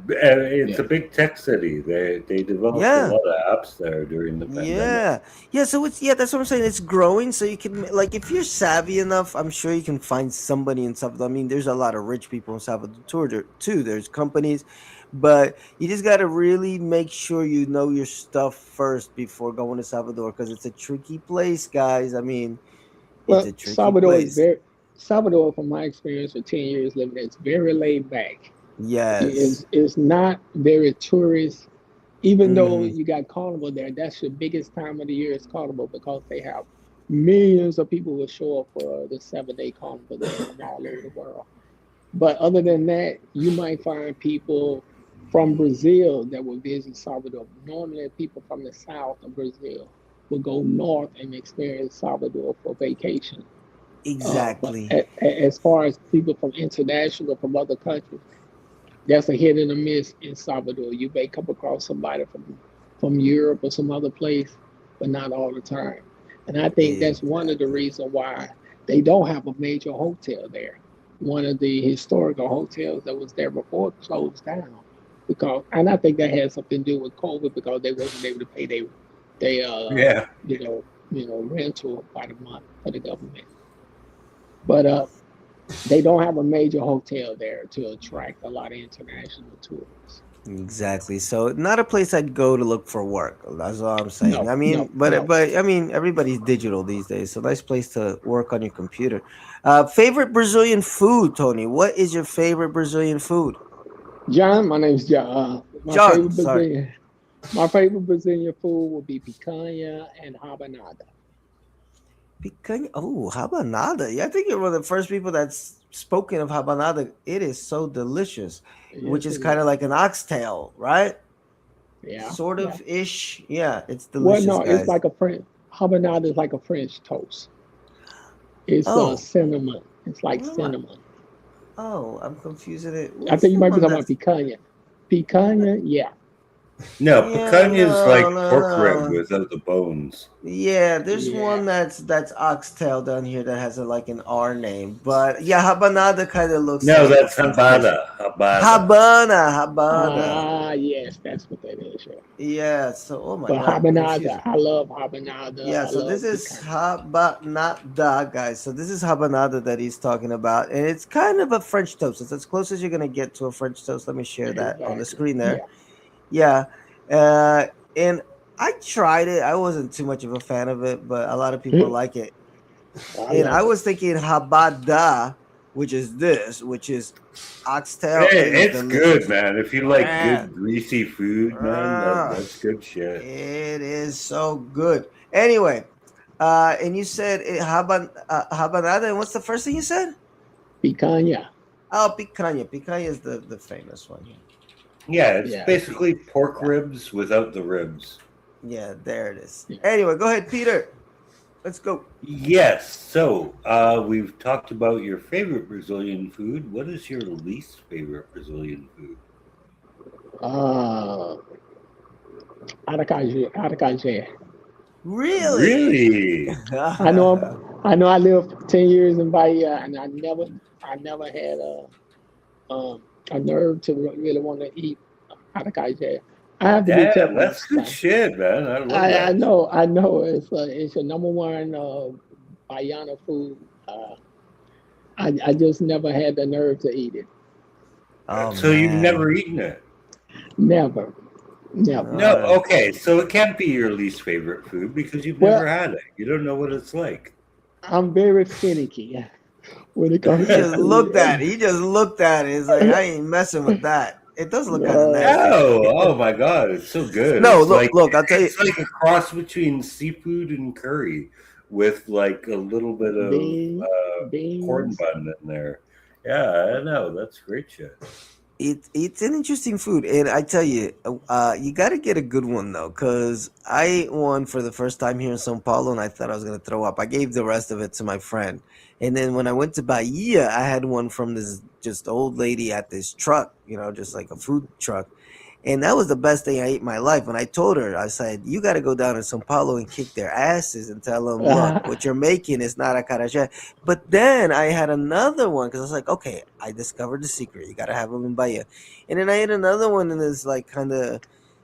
It's Yeah. a big tech city. They developed a Yeah, lot of apps there during the pandemic. yeah, yeah. So it's yeah, that's what I'm saying. It's growing, so you can like if you're savvy enough, I'm sure you can find somebody in Salvador. I mean, there's a lot of rich people in Salvador too. There's companies, but you just got to really make sure you know your stuff first before going to Salvador because it's a tricky place, guys. I mean, it's Well, a tricky place. Salvador, from my experience for 10 years living there, it's very laid back. Yes. It's not very tourist. Even though Mm-hmm. you got Carnival there, that's the biggest time of the year is Carnival because they have millions of people will show up for the 7 day Carnival there from all over the world. But other than that, you might find people from Brazil that will visit Salvador. Normally, people from the south of Brazil will go north and experience Salvador for vacation. But Exactly. as far as people from international, from other countries, that's a hit and a miss in Salvador. You may come across somebody from Europe or some other place, but not all the time. And I think that's one of the Exactly. reasons why they don't have a major hotel there. One of the historical hotels that was there before closed down because, and I think that had something to do with COVID because they wasn't able to pay they Yeah. rental by the month for the government. But they don't have a major hotel there to attract a lot of international tourists. Exactly. So not a place I'd go to look for work. That's all I'm saying. No, I mean, no, but no. but I mean, everybody's digital these days. So nice place to work on your computer. Favorite Brazilian food, Tony. What is your favorite Brazilian food? John, my name's John. John, sorry. My favorite Brazilian food would be picanha and rabanada. Picanha. Oh, habanada. Yeah, I think you're one of the first people that's spoken of habanada. It is so delicious, which Yes, is it kind of is. like an oxtail, right? Yeah, Sort yeah. of ish. Yeah, it's Well, delicious, no, it's guys. like a French. Habanada is like a French toast. It's Oh, cinnamon. It's like no, cinnamon. I'm confusing it. I What's think you the might be one talking about that's picanha. Picanha, yeah, No, yeah, picanha is like no, no, pork rib no. without the bones. Yeah, there's yeah. one that's oxtail down here that has like an R name. But yeah, habanada kind of looks No, like a that's French dish. habada. Habada. Habana. Yes, that's what that is. Yeah. Yeah, so oh my But god, I'm habanada, confused. I love habanada. Yeah, I so this love is picanha. habanada, guys. So this is habanada that he's talking about, and it's kind of a French toast. It's as close as you're gonna get to a French toast. Let me share that on the Exactly. screen there. Yeah. Yeah, uh, and I tried it. I wasn't too much of a fan of it, but a lot of people like it. I And I love it. was thinking habada, which is oxtail. Hey, It is it's good, delicious. man. If you like Man, good greasy food, man, ah, that's good shit. it is so good. Anyway, And you said habanada. And what's the first thing you said? Picanha. Oh, picanha. Picanha is the famous one. Yeah. Yeah, it's Yeah. basically pork Yeah. ribs without the ribs. Yeah, there it is. Yeah. Anyway, go ahead, Peter. Let's go. Yes. So we've talked about your favorite Brazilian food. What is your least favorite Brazilian food? Uh, Aracaju, Aracajé. Really? Really? I know, I know. I lived 10 years in Bahia, and I never had a nerve to really want to eat Aracajé. I have to be Damn, careful. that's good shit, man. I love I that. know, I know. It's a number one Baiana food. I just never had the nerve to eat it. Oh So you've never man. eaten it? Never, never. No. All right. Okay, so it can't be your least favorite food because you've never Well, had it. You don't know what it's like. I'm very finicky when it He comes to just looked at it. food. He just looked at it. He's like, I ain't messing with that. It does look kind of Uh, nasty. Oh, oh my God, it's so good. No, look. I'll tell you. It's like a cross between seafood and curry with like a little bit of bean, corn beans. bun in there. Yeah, I know. That's great shit. It's an interesting food, and I tell you, you got to get a good one though, because I ate one for the first time here in São Paulo, and I thought I was gonna throw up. I gave the rest of it to my friend, and then when I went to Bahia, I had one from this just old lady at this truck, just like a food truck, and that was the best thing I ate in my life. When I told her, I said, "You got to go down to São Paulo and kick their asses and tell them, look, what you're making is not a acarajé." But then I had another one because I was like, okay, I discovered the secret. You got to have them in Bahia. And then I ate another one in this like kind of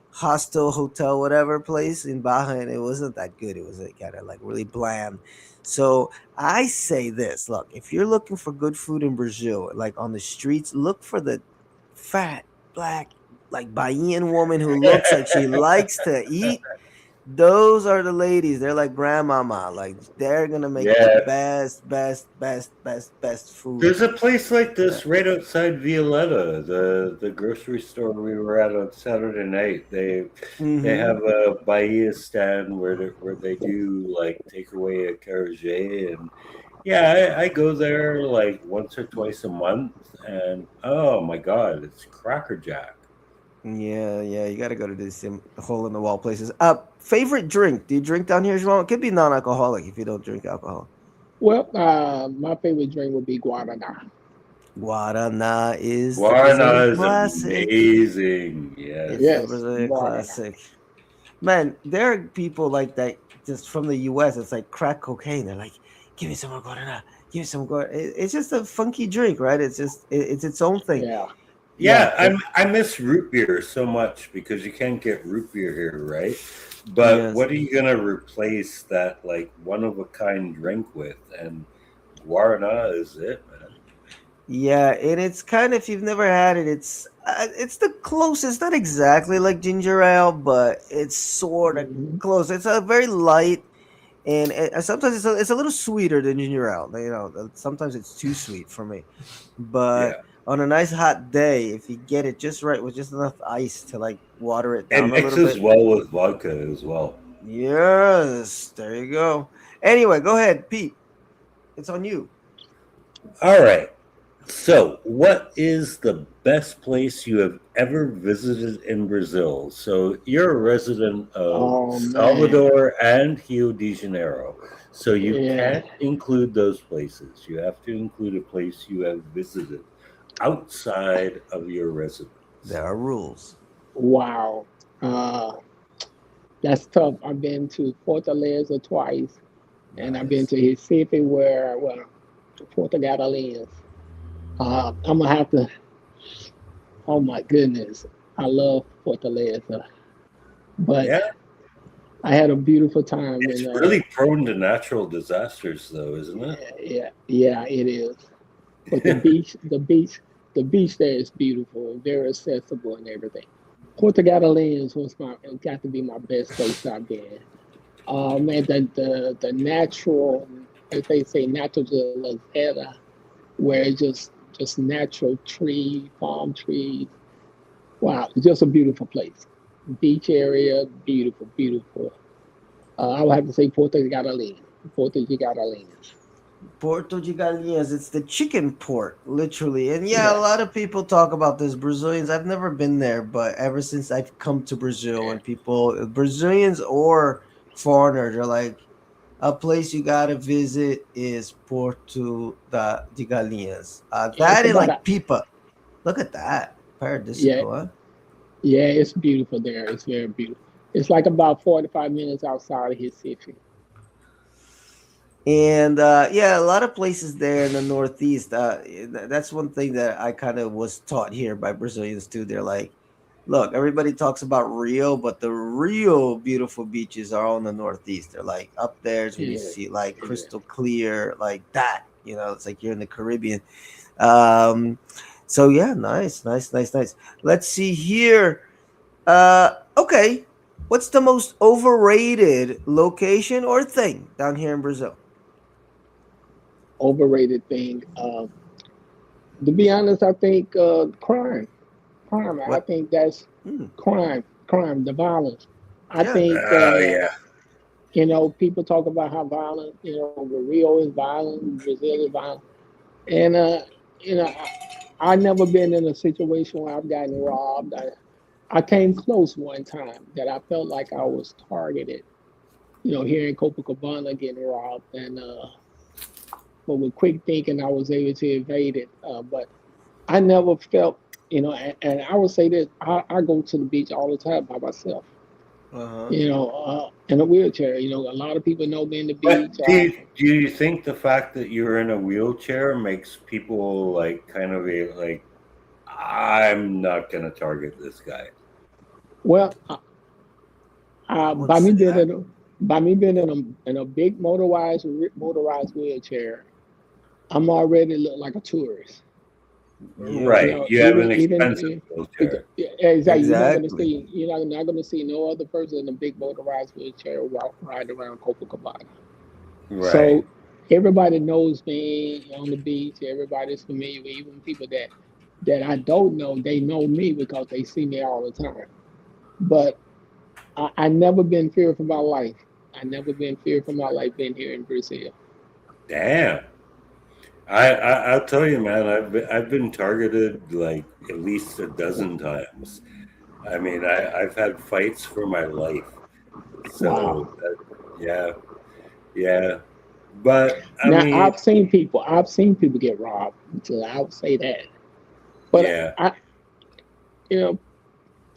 hostel hotel, whatever place in Baja, and it wasn't that good. It was like kind of like really bland. So I say this: look, if you're looking for good food in Brazil, like on the streets, look for the fat black like Bahian woman who looks like she likes to eat. Those are the ladies. They're like grandmama. Like they're gonna make the Yeah, best food. there's a place like Yeah. this right outside Violetta, the grocery store we were at on Saturday night. They Mm-hmm. have a Bahia stand where they do like takeaway at Carajé, and yeah, I go there like once or twice a month, and oh my God, it's crackerjack. Yeah, yeah. You got to go to these hole in the wall places. Favorite drink? Do you drink down here as well? It could be non-alcoholic if you don't drink alcohol. Well, my favorite drink would be Guaraná. Guarana is the Guarana Brazilian is classic. amazing. It's Yes. the Yes, Brazilian Guaraná. classic. Man, there are people like that just from the US. It's like crack cocaine. They're like, give me some more Guarana. Give me some Guarana. It's just a funky drink, right? It's its own thing. Yeah. Yeah. Yeah, I miss root beer so much because you can't get root beer here, right? But Yes. what are you gonna replace that like one of a kind drink with? And Guarana is it, man. Yeah, and it's kind of if you've never had it, it's the closest, not exactly like ginger ale, but it's sort of Hmm. close. It's a very light, and sometimes it's a little sweeter than ginger ale. Sometimes it's too sweet for me, but Yeah. on a nice hot day, if you get it just right with just enough ice to like water it It down a little mixes bit. well with vodka as well. Yes, there you go. Anyway, go ahead, Pete. It's on you. All right. So, what is the best place you have ever visited in Brazil? So, you're a resident of Oh man. Salvador and Rio de Janeiro. So, you Yeah. can't include those places. You have to include a place you have visited outside of your residence. There are rules. Wow. Uh, that's tough. I've been to Fortaleza twice, and I've been Nice. to Recife, Porto Galinhas. I'm gonna have to. Oh my goodness, I love Fortaleza, but Yeah, I had a beautiful time it's in. really prone to natural disasters, though, isn't it? Yeah, yeah, it is. But the beach there is beautiful, very accessible, and everything. Porto Galinhas was my got to be my best place I've been. Man, the natural, as they say, naturalizada, where it's just natural tree, palm trees. Wow, it's just a beautiful place. Beach area, beautiful, beautiful. I would have to say Porto Galinhas. Porto de Galinhas. Porto de Galinhas. It's the chicken port, literally. And yeah, a Yeah, lot of people talk about this. Brazilians, I've never been there, but ever since I've come to Brazil, yeah. and people, Brazilians or foreigners, are like, a place you gotta visit is de Galinhas. It's That and about like a Pipa. Look at that. yeah, Paradisical, huh? yeah. It's beautiful there. It's very beautiful. It's like about 45 minutes outside of his city. And yeah, a lot of places there in the Northeast. That's one thing that I kind of was taught here by Brazilians too. They're like, look, everybody talks about Rio, but the real beautiful beaches are all in the Northeast. They're like up there's when you Yeah, see like yeah. crystal clear, like that. You know, it's like you're in the Caribbean. Um, so yeah, nice, nice, nice, nice. Let's see here. Okay, what's the most overrated location or thing down here in Brazil? Overrated thing. To be honest, I think crime. Crime. I What? think that's Hmm. crime, the violence. I Yeah. think Oh yeah. people talk about how violent, Rio is violent, Brazil is violent, and I never been in a situation where I've gotten robbed. I came close one time that I felt like I was targeted. Here in Copacabana getting robbed, and but with quick thinking, I was able to evade it. But I never felt, and I would say this: I go to the beach all the time by myself. Uh huh. In a wheelchair. A lot of people know me in the beach. But do you think the fact that you're in a wheelchair makes people like kind of a like I'm not gonna target this guy? Well, I wouldn't by me say being that. in a big motorized wheelchair, I'm already look like a tourist. Right. You have an expensive wheelchair. Yeah, exactly. Exactly. You're not gonna see no other person in a big motorized wheelchair walk ride around Copacabana. Right. So everybody knows me on the beach. Everybody's familiar with, even people that I don't know. They know me because they see me all the time. But I never been feared for my life. I never been feared for my life being here in Brazil. Damn. I'll tell you, man. I've been targeted like at least a dozen times. I mean, I've had fights for my life. So Wow. yeah, yeah. But I Now mean, I've seen people get robbed. So I would say that. But yeah, you know,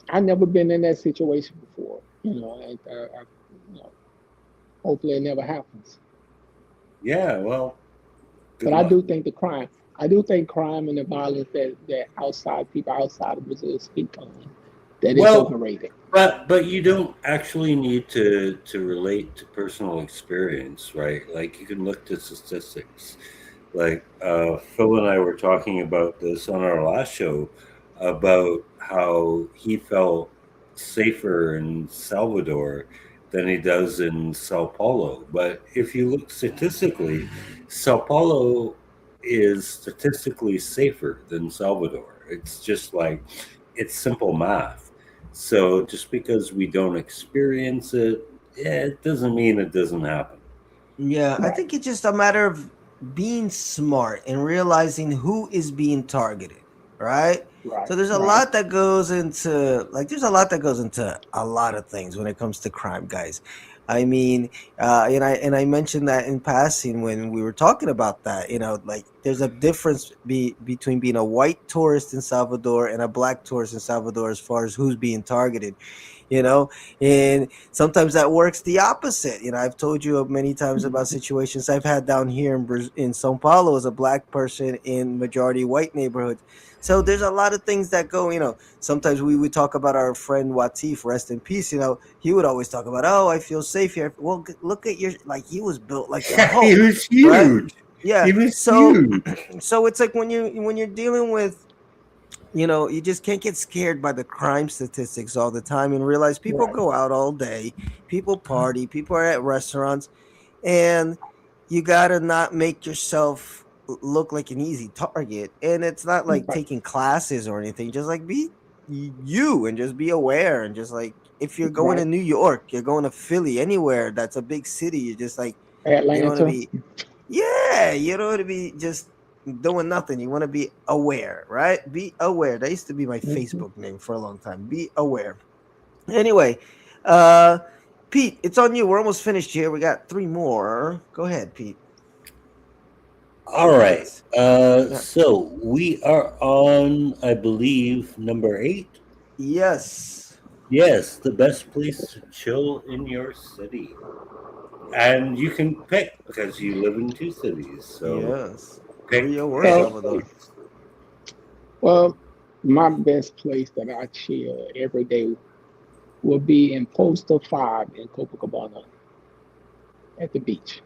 I never been in that situation before. You know, hopefully it never happens. yeah. Well, good But I luck. do think the crime, I do think crime and the violence that people outside of Brazil speak on, that it's Well, overrated. but you don't actually need to relate to personal experience, right? Like you can look to statistics. Like Phil and I were talking about this on our last show about how he felt safer in Salvador than he does in Sao Paulo. But if you look statistically, Sao Paulo is statistically safer than Salvador. It's just like it's simple math. So just because we don't experience it, yeah, it doesn't mean it doesn't happen. Yeah, I Right, think it's just a matter of being smart and realizing who is being targeted, right? right, So there's a right. lot that goes into there's a lot that goes into a lot of things when it comes to crime, guys. I mean, and I mentioned that in passing when we were talking about that. Like there's a difference between being a white tourist in Salvador and a black tourist in Salvador as far as who's being targeted. you know and sometimes that works the opposite. I've told you many times about Mhm. situations I've had down here in Sao Paulo as a black person in majority white neighborhoods. So there's a lot of things that go. Sometimes we would talk about our friend Watif, rest in peace. He would always talk about, oh, I feel safe here. Well, look at your, like, he was built like the He Hulk, was right? huge. Yeah. He was So huge. so it's like when you're dealing with, you just can't get scared by the crime statistics all the time and realize people Right, go out all day, people party, people are at restaurants, and you got to not make yourself look like an easy target. And it's not like right, taking classes or anything, just like be you and just be aware. And just like if you're going to right, New York, you're going to Philly, anywhere that's a big city, you're just like, You don't want to Atlanta. be, yeah, you don't want to be just doing nothing. You want to be aware, right? Be aware. That used to be my Hmm. Facebook name for a long time. Be aware. Anyway, uh, Pete, it's on you. We're almost finished here. We got three more. Go ahead, Pete. All right. Yes. Yeah. So we are on, I believe, number 8. Yes. Yes, the best place to chill in your city. And you can pick because you live in 2 cities. So Yes. pick Rio or any Well, Salvador. place. well, my best place that I chill every day will be in Poster 5 in Copacabana at the beach.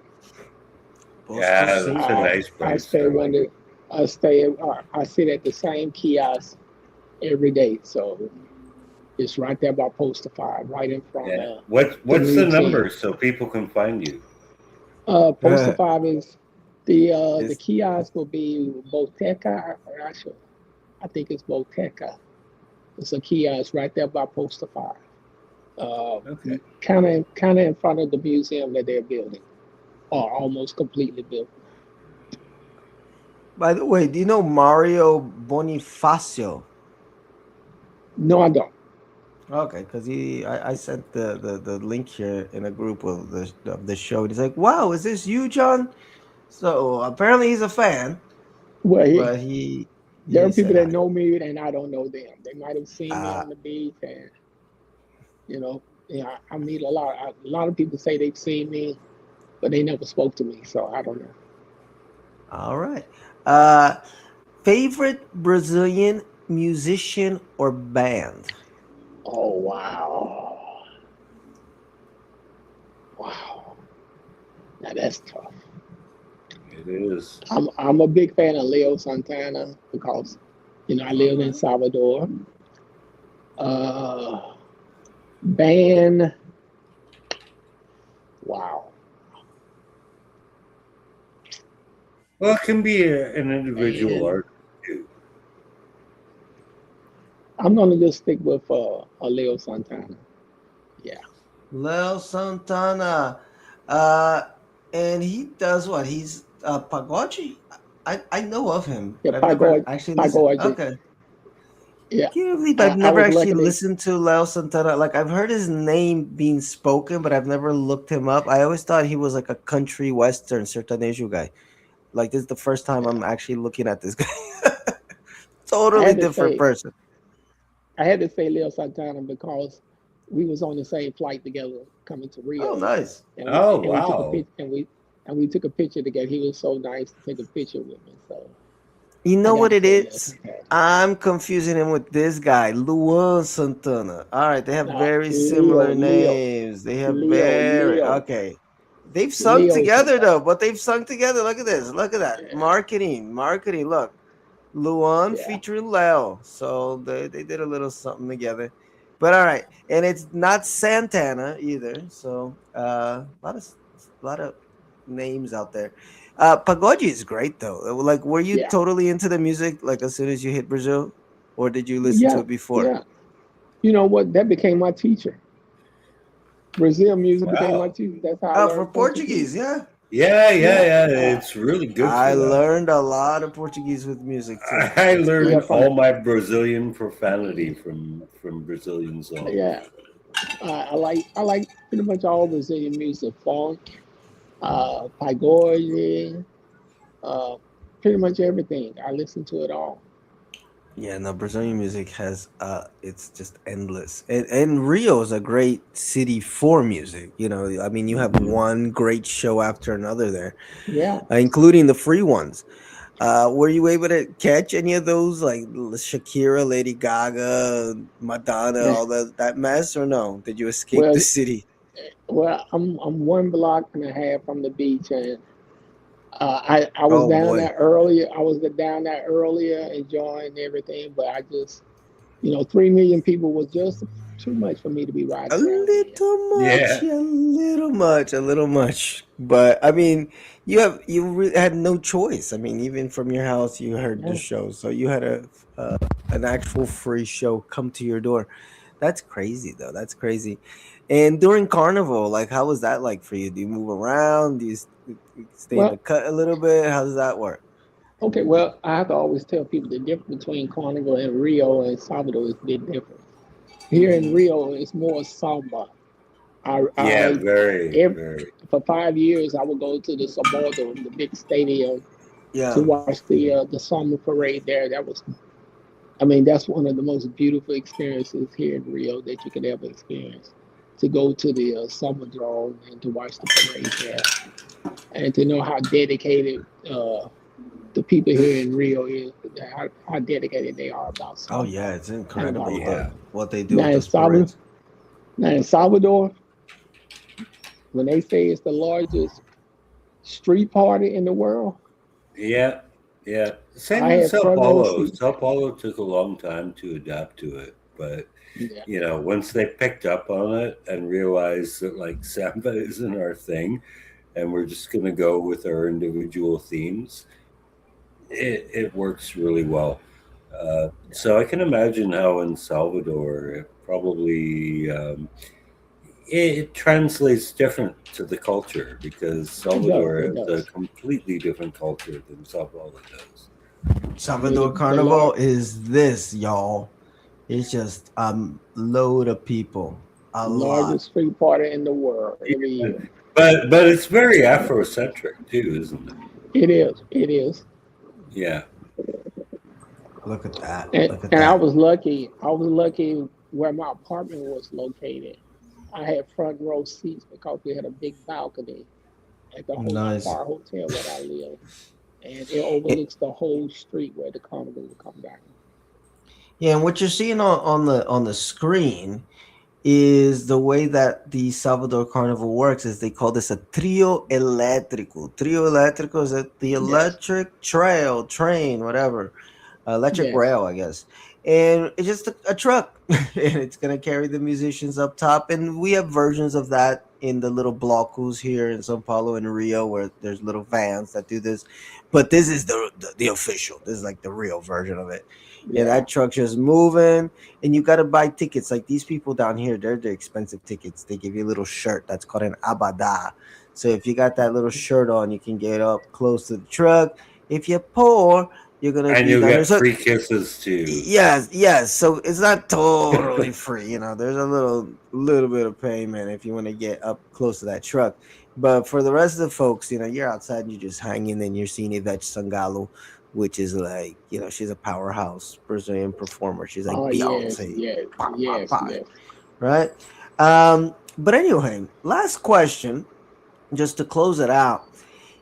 Posto Yeah, that's a I 6. nice I place. I stay like under it. I sit at the same kiosk every day. So it's right there by Poster 5, right in front Yeah. of the What's the museum. number so people can find you? Poster 5 is the It's kiosk will be Boteca. I think it's Boteca. It's a kiosk right there by Poster 5. Uh, Okay. kind of in front of the museum that they're building, or almost completely built. By the way, do you know Mario Bonifacio? No, I don't. Okay, because I sent the link here in a group of the show. And he's like, "Wow, is this you, John?" So apparently he's a fan, Well, but there are he people said that hi. know me and I don't know them. They might have seen me Uh, on the beach, and you know, I meet a lot of people say they've seen me, but they never spoke to me, so I don't know. all right. Uh, favorite Brazilian musician or band? Oh wow, wow. Now that's tough. It is. I'm a big fan of Leo Santana because I All live in right. Salvador. Uh, band, wow, Well, it can be an individual band. artist too. I'm gonna just stick with a Leo Santana. Yeah, Leo Santana. Uh, and he does what? He's pagode. I know of him, yeah, but I've never Pagode, actually listened. Pagode. Okay. Yeah, Can you believe I've I never was actually lucky to. listened to Leo Santana? Like I've heard his name being spoken, but I've never looked him up. I always thought he was like a country western sertanejo guy. Like this is the first time Yeah, I'm actually looking at this guy. I Totally had to different say person. I had to say Leo Santana because we was on the same flight together coming to Oh, Rio, nice. Oh and we took a wow. picture and we took a picture together. He was so nice to take a picture with me. So You I know got what to it say Leo is? Santana. I'm confusing him with this guy, Luan Santana. All right, they have No, very similar Leo, names. They have Leo, very Leo, okay. They've sung Leo together Santana. though, but they've sung together. Look at this. Look at that. Yeah, Marketing, marketing. Look, Luan yeah. featuring Leo. So they did a little something together. But all right, and it's not Santana either. So a lot of names out there. Pagode is great though. Like, were you Yeah, totally into the music like as soon as you hit Brazil, or did you listen to yeah, it before? yeah. You know what? That became my teacher. Brazil music became my Wow. teacher. That's how I Oh, for learned Portuguese, Portuguese. yeah. Yeah, yeah, Yeah, yeah. It's really good I for that. learned a lot of Portuguese with music too. I It's yeah, learned crazy. from all my Brazilian profanity from Brazilian songs. yeah. I like pretty much all Brazilian music, funk, pagode, uh, pretty much everything. I listen to it all. Yeah, no, Brazilian music has it's just endless. And Rio is a great city for music. You know, I mean, you have Hmm. one great show after another there, Yeah, including the free ones. Were you able to catch any of those, like Shakira, Lady Gaga, Madonna, yeah. all that mess, or no? Did you escape the Well, city? I'm 1.5 blocks from the beach, and I was Oh down boy, there earlier. I was down there earlier, enjoying everything, but I just 3 million people was just too much for me to be a riding around in. little much, Yeah. a little much, a little much. But I mean, had no choice. I mean, even from your house, you heard the Yeah. show, so you had an actual free show come to your door. That's crazy, though. That's crazy. And during carnival, like, how was that like for you? Do you move around? Do you stay in the Well, cut a little bit? How does that work? okay, well, I have to always tell people the difference between Carnival and Rio and Salvador is a bit different. Here in Rio, it's more samba. Yeah, I very, every, very. for 5 years, I would go to the Salvador, the big stadium, to Yeah. watch the samba parade there. I mean, that's one of the most beautiful experiences here in Rio that you could ever experience. To go to the samba drone and to watch the parade there, and to know how dedicated the people here in Rio is, how dedicated they are about Oh samba yeah, it's and about incredible life. Yeah. what they do Now with in those Salvador, parades. now in Salvador, when they say it's the largest street party in the world, Yeah, yeah. Same I with had Sao front row Paulo. seats. Sao Paulo took a long time to adapt to it, but Yeah, once they picked up on it and realized that like samba isn't our thing, and we're just going to go with our individual themes, it works really well. So I can imagine how in Salvador it probably it translates different to the culture because it does. Salvador It has a does. completely different culture than Sao Paulo does. I mean, Salvador the Carnival Lord, is this, y'all. It's just a load of people, a lot. largest street party in the world every Yeah. year. But it's very Afrocentric too, isn't it? It is. It is. Yeah. Look at that. And Look at and I that. was lucky. I was lucky where my apartment was located. I had front row seats because we had a big balcony at the Nice. Star Hotel where I live, and it It, overlooks the whole street where the carnival will come down. yeah, and what you're seeing on the screen is the way that the Salvador Carnival works is they call this a trio elétrico. Trio elétrico is the Yes, electric train, whatever. Electric yes, rail, I guess. And it's just a truck, and it's gonna carry the musicians up top. And we have versions of that in the little blocos here in São Paulo and Rio, where there's little vans that do this. But this is the official. This is like the real version of it. And yeah. that truck's just moving, and you gotta buy tickets. Like these people down here, they're the expensive tickets. They give you a little shirt that's called an abada. So if you got that little shirt on, you can get up close to the truck. If you're poor, you're gonna And be you'll down there. get So free kisses too. yes, yes. So it's not totally free. There's a little bit of payment if you want to get up close to that truck. But for the rest of the folks, you're outside and you're just hanging and you're seeing Yvette Sangalo, which is like, she's a powerhouse Brazilian performer. She's like Oh yes, Beyonce. yes, Pa, pa, yes, pa, yes. right? But anyway, last question, just to close it out,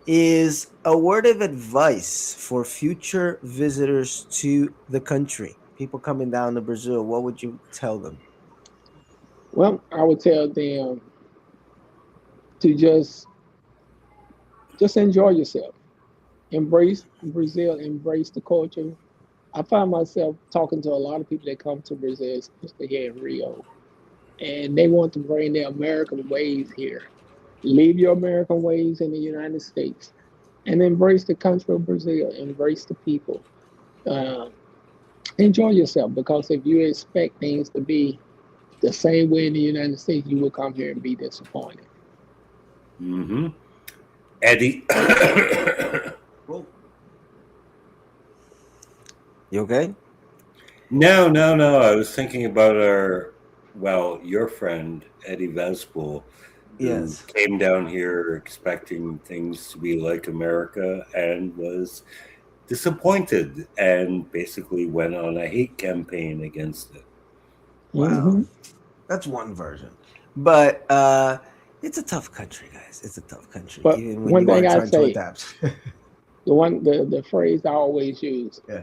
is a word of advice for future visitors to the country. People coming down to Brazil, what would you tell them? Well, I would tell them to just enjoy yourself, embrace Brazil, embrace the culture. I find myself talking to a lot of people that come to Brazil, especially here in Rio, and they want to bring their American ways here. Leave your American ways in the United States and embrace the country of Brazil, embrace the people. Uh, Enjoy yourself because if you expect things to be the same way in the United States, you will come here and be disappointed. Hmm. Eddie. Well, you okay? No, no, no. I was thinking about your friend, Eddie Vespool, who Yes. came down here expecting things to be like America and was disappointed and basically went on a hate campaign against it. Wow. Hmm. That's one version. But it's a tough country, guys. It's a tough country, But even when one you are thing I trying to say, adapt. the phrase I always use, Yeah.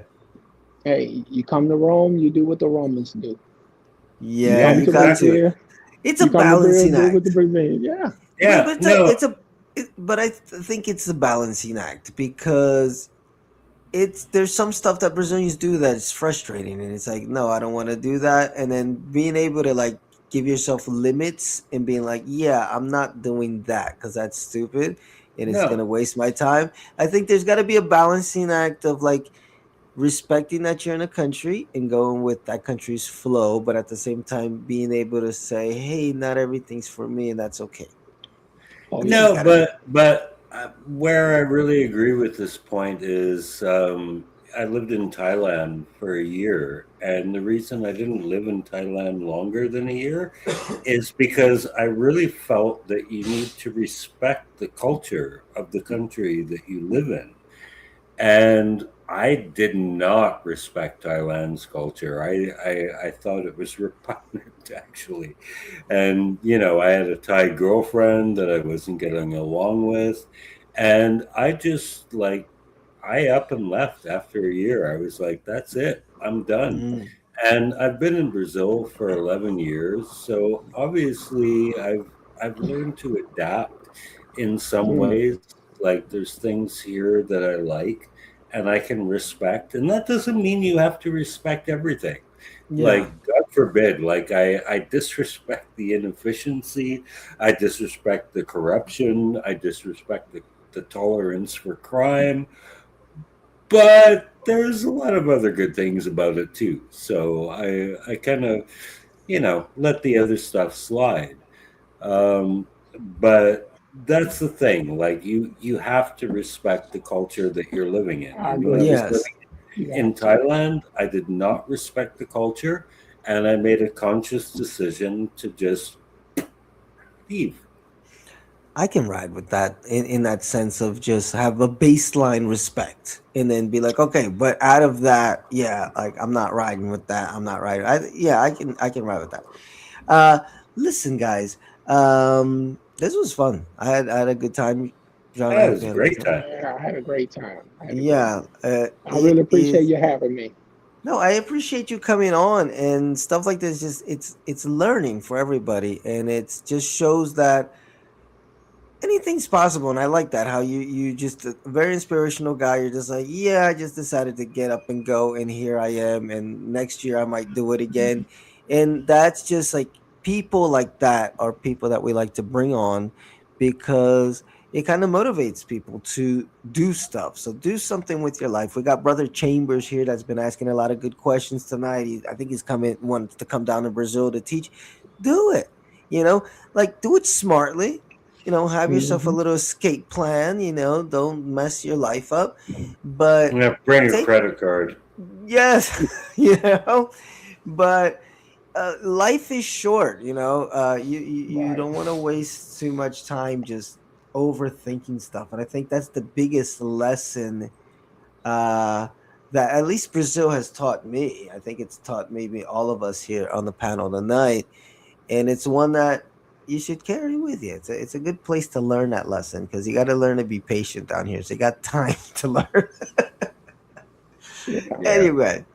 hey, you come to Rome, you do what the Romans do. You Yeah, Yeah, come you to got to. exactly. Brazil, It's a you come to Brazil, balancing do what the act. Brazilians. Yeah. But Yeah, no, but think it's a balancing act because there's some stuff that Brazilians do that's frustrating, and it's like, no, I don't want to do that. And then being able to like give yourself limits and being like, yeah, I'm not doing that because that's stupid and it's no. gonna waste my time. I think there's got to be a balancing act of like, respecting that you're in a country and going with that country's flow, but at the same time being able to say, hey, not everything's for me, and that's okay. Oh You yeah. just No, gotta. but where I really agree with this point is I lived in Thailand for a year, and the reason I didn't live in Thailand longer than a year is because I really felt that you need to respect the culture of the country that you live in. And I did not respect Thailand's culture. I thought it was repugnant, actually. And, I had a Thai girlfriend that I wasn't getting along with. And I just like, I up and left after a year. I was like, that's it, I'm done. Mm, And I've been in Brazil for 11 years. So obviously, I've learned to adapt in some Mm, ways. Like, there's things here that I like and I can respect. And that doesn't mean you have to respect everything. yeah. Like, God forbid, like, I disrespect the inefficiency, I disrespect the corruption, I disrespect the tolerance for crime. But there's a lot of other good things about it too. So I kind of, let the other stuff slide. But that's the thing. Like, you have to respect the culture that you're living in. I And when I agree. was Yes. living You in have to. Thailand, I did not respect the culture, and I made a conscious decision to just leave. I can ride with that in that sense of just have a baseline respect and then be like, okay, but out of that, yeah, like I'm not riding with that. I'm not riding. Yeah, I can ride with that. Uh, Listen, guys, this was fun. I had a good time. John, I That hope was you a had a good great time. time. Yeah, I had a great time. I had a great Yeah, time. I really it appreciate is. you having me. No, I appreciate you coming on and stuff like this. Just it's learning for everybody, and it's just shows that anything's possible. And I like that how you just a very inspirational guy. You're just like, yeah, I just decided to get up and go, and here I am, and next year I might do it again. And that's just like people like that are people that we like to bring on because it kind of motivates people to do stuff. So do something with your life. We got Brother Chambers here that's been asking a lot of good questions tonight. I think he's coming wants to come down to Brazil to teach. Do it. You know, like do it smartly. Have yourself a Hmm. little escape plan. Don't mess your life up. But Yeah, bring a take credit card. yes, you know, but life is short. You Right. don't want to waste too much time just overthinking stuff. And I think that's the biggest lesson uh, that at least Brazil has taught me. I think it's taught maybe all of us here on the panel tonight, and it's one that you should carry with you. It's a good place to learn that lesson because you got to learn to be patient down here. So you got time to learn. Yeah. Yeah. Anyway,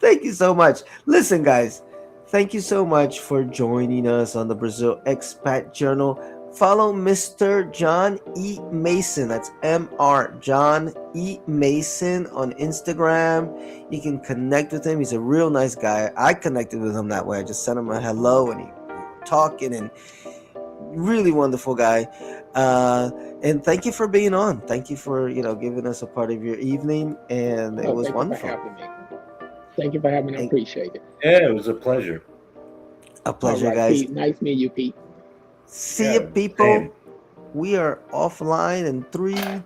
thank you so much. Listen, guys, thank you so much for joining us on the Brazil Expat Journal. Follow Mr. John E. Mason. That's Mr. John E. Mason on Instagram. You can connect with him. He's a real nice guy. I connected with him that way. I just sent him a hello and we were talking, and really wonderful guy. And thank you for being on. Thank you for giving us a part of your evening, and it Oh, was thank you for wonderful. having me. Thank you for having me. I And appreciate it. Yeah, it was a pleasure. a All pleasure, right, guys. Pete. Nice meeting you, Pete. See you, Yeah, people. same. We are offline in three,